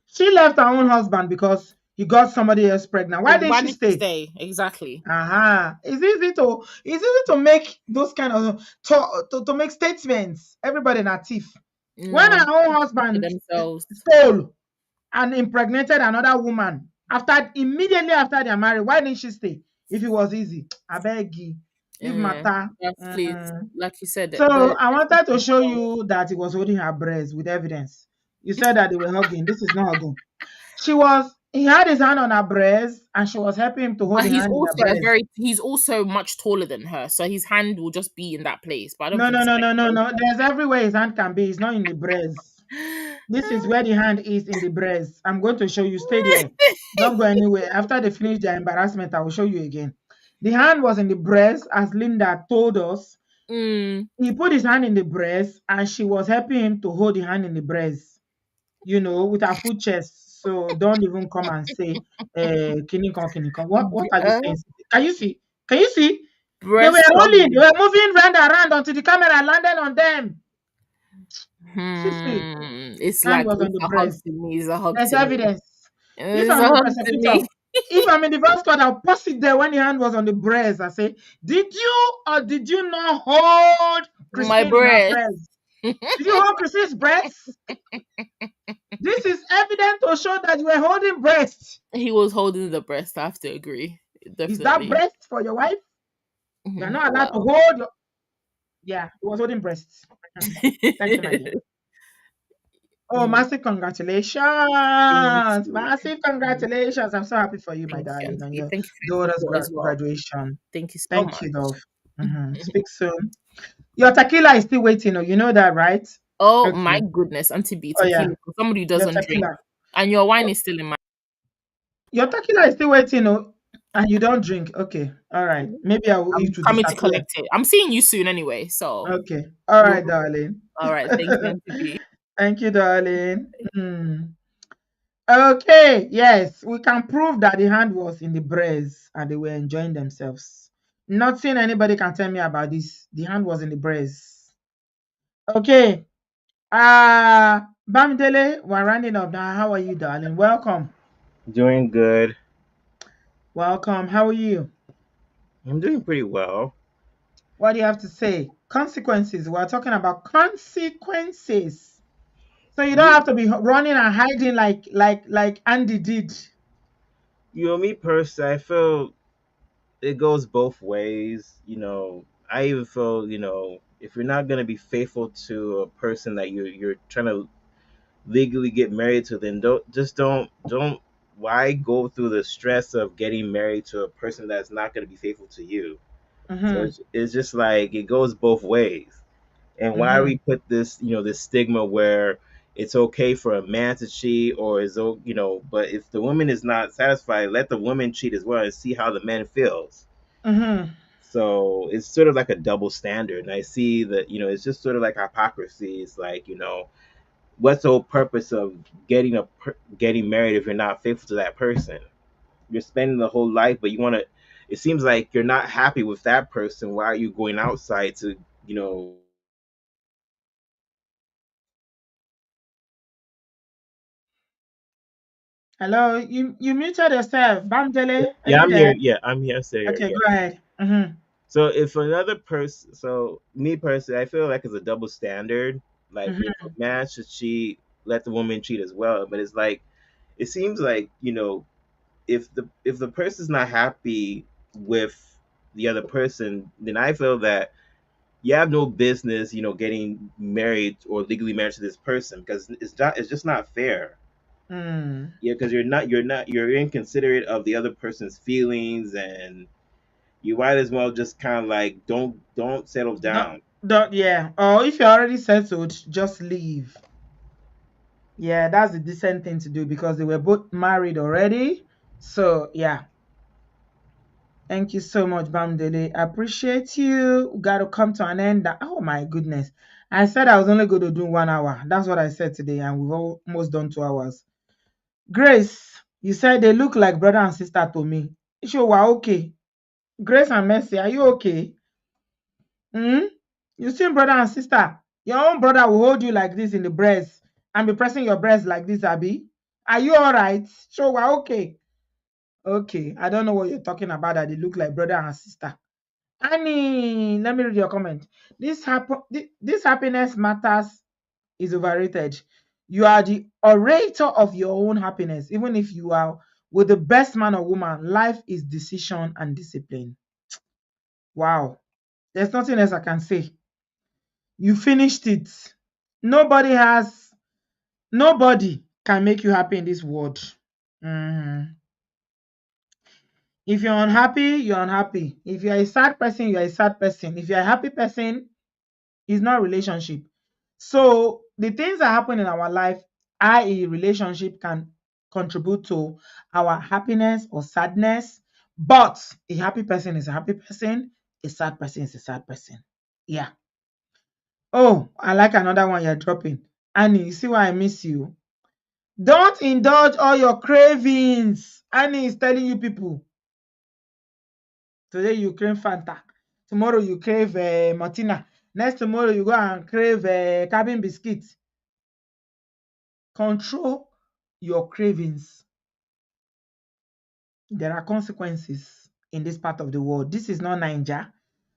she left her own husband because he got somebody else pregnant. Why didn't
Why
she
did she
stay?
stay? Exactly.
It's easy to make those kind of to make statements. Everybody not thief. When
No,
her own
to
husband
themselves.
stole and impregnated another woman immediately after they're married, why didn't she stay? If it was easy, I beg you, leave
Yeah,
matter.
please, like you said,
So I wanted to show you that he was holding her breast with evidence. You said that they were hugging. This is not hugging. He had his hand on her breast and she was helping him to hold
but
the hand in her breast.
he's also much taller than her, so his hand will just be in that place. But I don't
No,
think
no,
it's
no,
like
no, no, no. There's everywhere his hand can be. It's not in the breast. This is where the hand is in the breast. I'm going to show you. Stay there. Don't go anywhere. After they finish their embarrassment, I will show you again. The hand was in the breast, as Linda told us.
mm,
He put his hand in the breast, and she was helping him to hold the hand in the breast, with her full chest. So don't even come and say, kinikon, kinikon. What are you
uh,
saying? Can you see? Can you see? They were
breast
rolling. They
hugging.
were moving round and round until the camera landed on them. See,
It's
hand
like
was on
it's
the
a hug
breast.
to me. It's a hug
There's
to me.
evidence. If
It's a
I'm the
hug to
prosecutor,
me.
if I'm in the first court, I'll post it there when the hand was on the breast. I say, did you or did you not hold
My
Christine in her
breast.
breast? Did you hold Christine's breast? This is evident to show that you were holding breast.
He was holding the breast. I have to agree,
Is that
definitely.
breast for your wife? You're not allowed to
Wow.
hold your. Yeah, he was holding breasts. Thank you, my dear. Oh,
You-
massive
thank
congratulations.
you.
Massive congratulations. I'm so happy for you, my
Thank you,
darling, on
Auntie.
your
Thank you for your
daughter's
support as well.
graduation.
Thank you so
Thank you,
much.
Dove. Speak soon. Your tequila is still waiting. Oh, you know that, right?
Oh my
Okay.
goodness, Auntie B,
Oh, yeah.
tequila for somebody who
Your
doesn't drink.
tequila.
And your wine is still in my.
Your tequila is still waiting. Oh, and you don't drink. Okay. All right. Maybe I will
I'm
eat to
coming to
disappear.
collect it. I'm seeing you soon anyway. So
Okay. All
you
right, darling.
all right. Thank you, Auntie B.
Thank you, darling. Okay. Yes, we can prove that the hand was in the breast and they were enjoying themselves. Nothing anybody can tell me about this. The hand was in the breast. Okay. Bamdele, we're running up now. How are you, darling? Welcome.
Doing good.
Welcome. How are you?
I'm doing pretty well.
What do you have to say? Consequences. We're talking about consequences. So you don't
Ye-
have to be running and hiding like Andy did.
Me personally, I feel it goes both ways. I even feel, if you're not gonna be faithful to a person that you're trying to legally get married to, then don't why go through the stress of getting married to a person that's not gonna be faithful to you. So
Mm-hmm.
it's just like it goes both ways. And why
Mm-hmm.
we put this stigma where it's okay for a man to cheat, or but if the woman is not satisfied, let the woman cheat as well and see how the man feels.
Mm-hmm.
So it's sort of like a double standard, and I see that it's just sort of like hypocrisy. It's like, what's the whole purpose of getting married if you're not faithful to that person? You're spending the whole life, but you want to. It seems like you're not happy with that person. Why are you going outside to you know
Hello, you muted yourself. Bamdele, are
Yeah,
you
I'm
there?
here. Yeah, I'm here. So here.
Okay,
Yeah.
go ahead. Mm-hmm.
So if another person, so me personally, I feel like it's a double standard. Like if a
Mm-hmm.
man should cheat, let the woman cheat as well. But it's like it seems like if the person's not happy with the other person, then I feel that you have no business, getting married or legally married to this person because it's just not fair.
Mm.
Yeah, because you're inconsiderate of the other person's feelings, and you might as well just kind of like don't settle
Don't,
down.
don't, yeah. Or if you're already settled, just leave. Yeah, that's the decent thing to do because they were both married already. So yeah. Thank you so much, Bamdele. I appreciate you. Got to come to an end. Oh my goodness. I said I was only going to do 1 hour. That's what I said today, and we've almost done 2 hours. Grace, you said they look like brother and sister to me. Sure, we're okay. Grace and Mercy, are you okay? Hmm? You see, brother and sister, your own brother will hold you like this in the breast and be pressing your breast like this, Abby. Are you all right? Sure, we're okay. Okay, I don't know what you're talking about that they look like brother and sister. Annie, let me read your comment. This happiness matters is overrated. You are the orator of your own happiness, even if you are with the best man or woman. Life is decision and discipline. Wow. There's nothing else I can say. You finished it. Nobody has, nobody can make you happy in this world. Mhm. If you're unhappy, you're unhappy. If you're a sad person, you're a sad person. If you're a happy person, it's not relationship. So the things that happen in our life, i.e., relationship, can contribute to our happiness or sadness. But a happy person is a happy person, a sad person is a sad person. Yeah. Oh, I like another one you're dropping. Annie, you see why I miss you? Don't indulge all your cravings. Annie is telling you people. Today you crave Fanta. Tomorrow you crave Martina. Next tomorrow you go and crave cabin biscuit. Control your cravings. There are consequences in this part of the world. This is not Niger.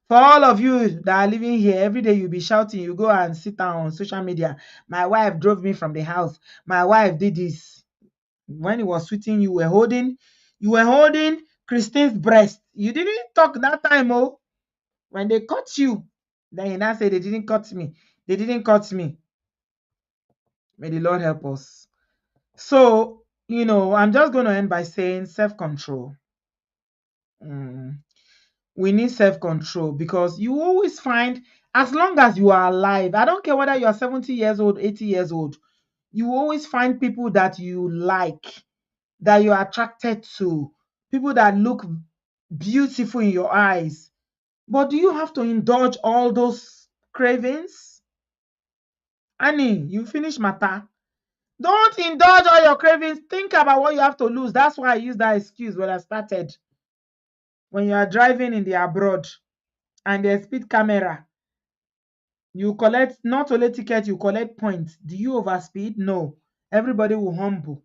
For all of you that are living here, every day you'll be shouting, you go and sit down on social media. My wife drove me from the house. My wife did this. When he was sweeting, you were holding Christine's breast. You didn't talk that time, oh. When they cut you, then you now say they didn't cut me. They didn't cut me. May the Lord help us. So, I'm just going to end by saying self-control. Mm. We need self-control because you always find, as long as you are alive, I don't care whether you are 70 years old, 80 years old, you always find people that you like, that you're attracted to, people that look beautiful in your eyes. But do you have to indulge all those cravings? Annie, you finish matter. Don't indulge all your cravings. Think about what you have to lose. That's why I used that excuse when I started. When you are driving in the abroad and there's speed camera, you collect not only ticket, you collect points. Do you overspeed? No. Everybody will humble.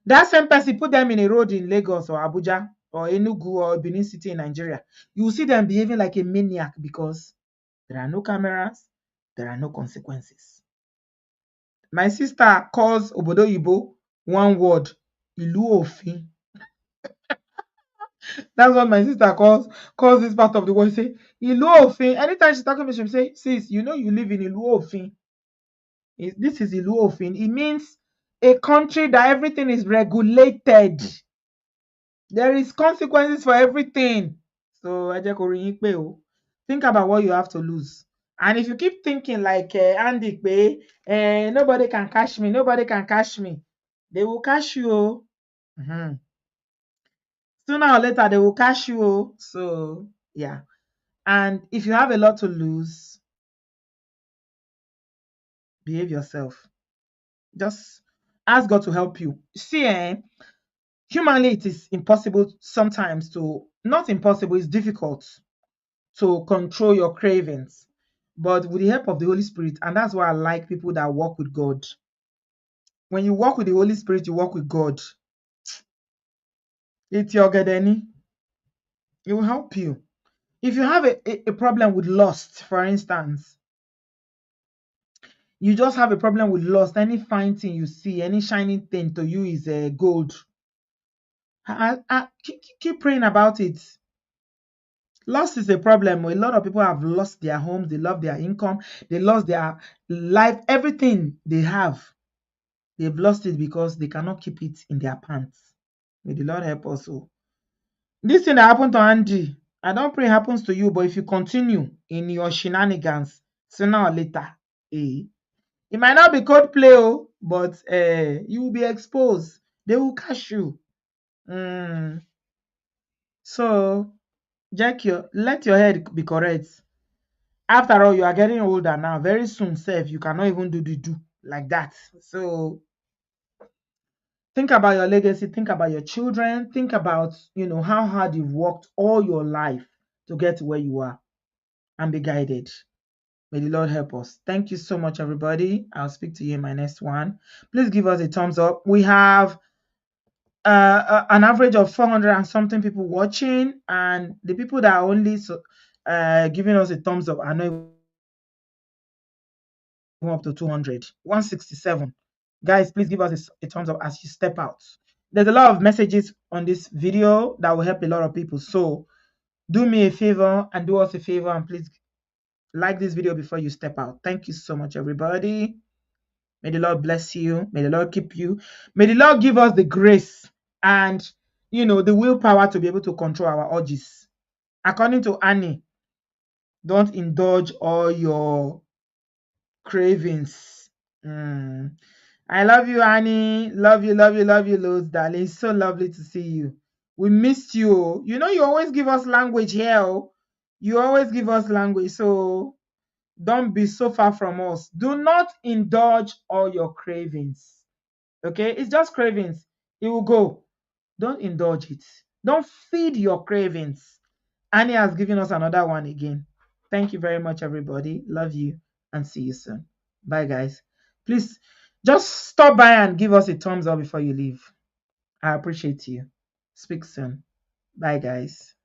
That same person put them in a road in Lagos or Abuja or Enugu or Benin City in Nigeria, you will see them behaving like a maniac because there are no cameras, there are no consequences. My sister calls obodoyibo one word, ìlú òfin. That's what my sister calls this part of the world. Say ìlú òfin. Anytime she's talking to me, she'll say, sis, you know you live in ìlú òfin. This is ìlú òfin. It means a country that everything is regulated. There is consequences for everything. So ẹ jẹ́ kó rí yín pé o. Think about what you have to lose. And if you keep thinking like Andy pé nobody can catch me, nobody can catch me, they will catch you. Oh. Mhm. Sooner or later, they will catch you. Oh. So yeah. And if you have a lot to lose, behave yourself. Just ask God to help you. See, humanly, it is impossible sometimes to, not impossible, it's difficult to control your cravings. But with the help of the Holy Spirit, and that's why I like people that walk with God. When you walk with the Holy Spirit, you walk with God. It's your Gedeni. It will help you. If you have a problem with lust, for instance, you just have a problem with lust, any fine thing you see, any shining thing to you is gold. Keep praying about it. Loss is a problem. A lot of people have lost their homes, they lost their income, they lost their life, everything they have. They've lost it because they cannot keep it in their pants. May the Lord help us all. This thing that happened to Andy, I don't pray it happens to you, but if you continue in your shenanigans, sooner or later, it might not be code play, but you will be exposed. They will catch you. So, let your head be correct. After all, you are getting older now. Very soon, self, you cannot even do like that. So, think about your legacy. Think about your children. Think about, how hard you've worked all your life to get to where you are, and be guided. May the Lord help us. Thank you so much, everybody. I'll speak to you in my next one. Please give us a thumbs up. We have an average of 400 and something people watching, and the people that are only giving us a thumbs up are not even up to 200. 167. Guys, please give us a thumbs up as you step out. There's a lot of messages on this video that will help a lot of people. So do me a favor and do us a favor, and please like this video before you step out. Thank you so much, everybody. May the Lord bless you. May the Lord keep you. May the Lord give us the grace and, the willpower to be able to control our urges. According to Annie, don't indulge all your cravings. I love you, Annie. Love you, love you, love you, loads, darling. It's so lovely to see you. We missed you. You always give us language here. You always give us language. So don't be so far from us. Do not indulge all your cravings. Okay? It's just cravings. It will go. Don't indulge it. Don't feed your cravings. Annie has given us another one again. Thank you very much, everybody. Love you and see you soon. Bye, guys. Please just stop by and give us a thumbs up before you leave. I appreciate you. Speak soon. Bye, guys.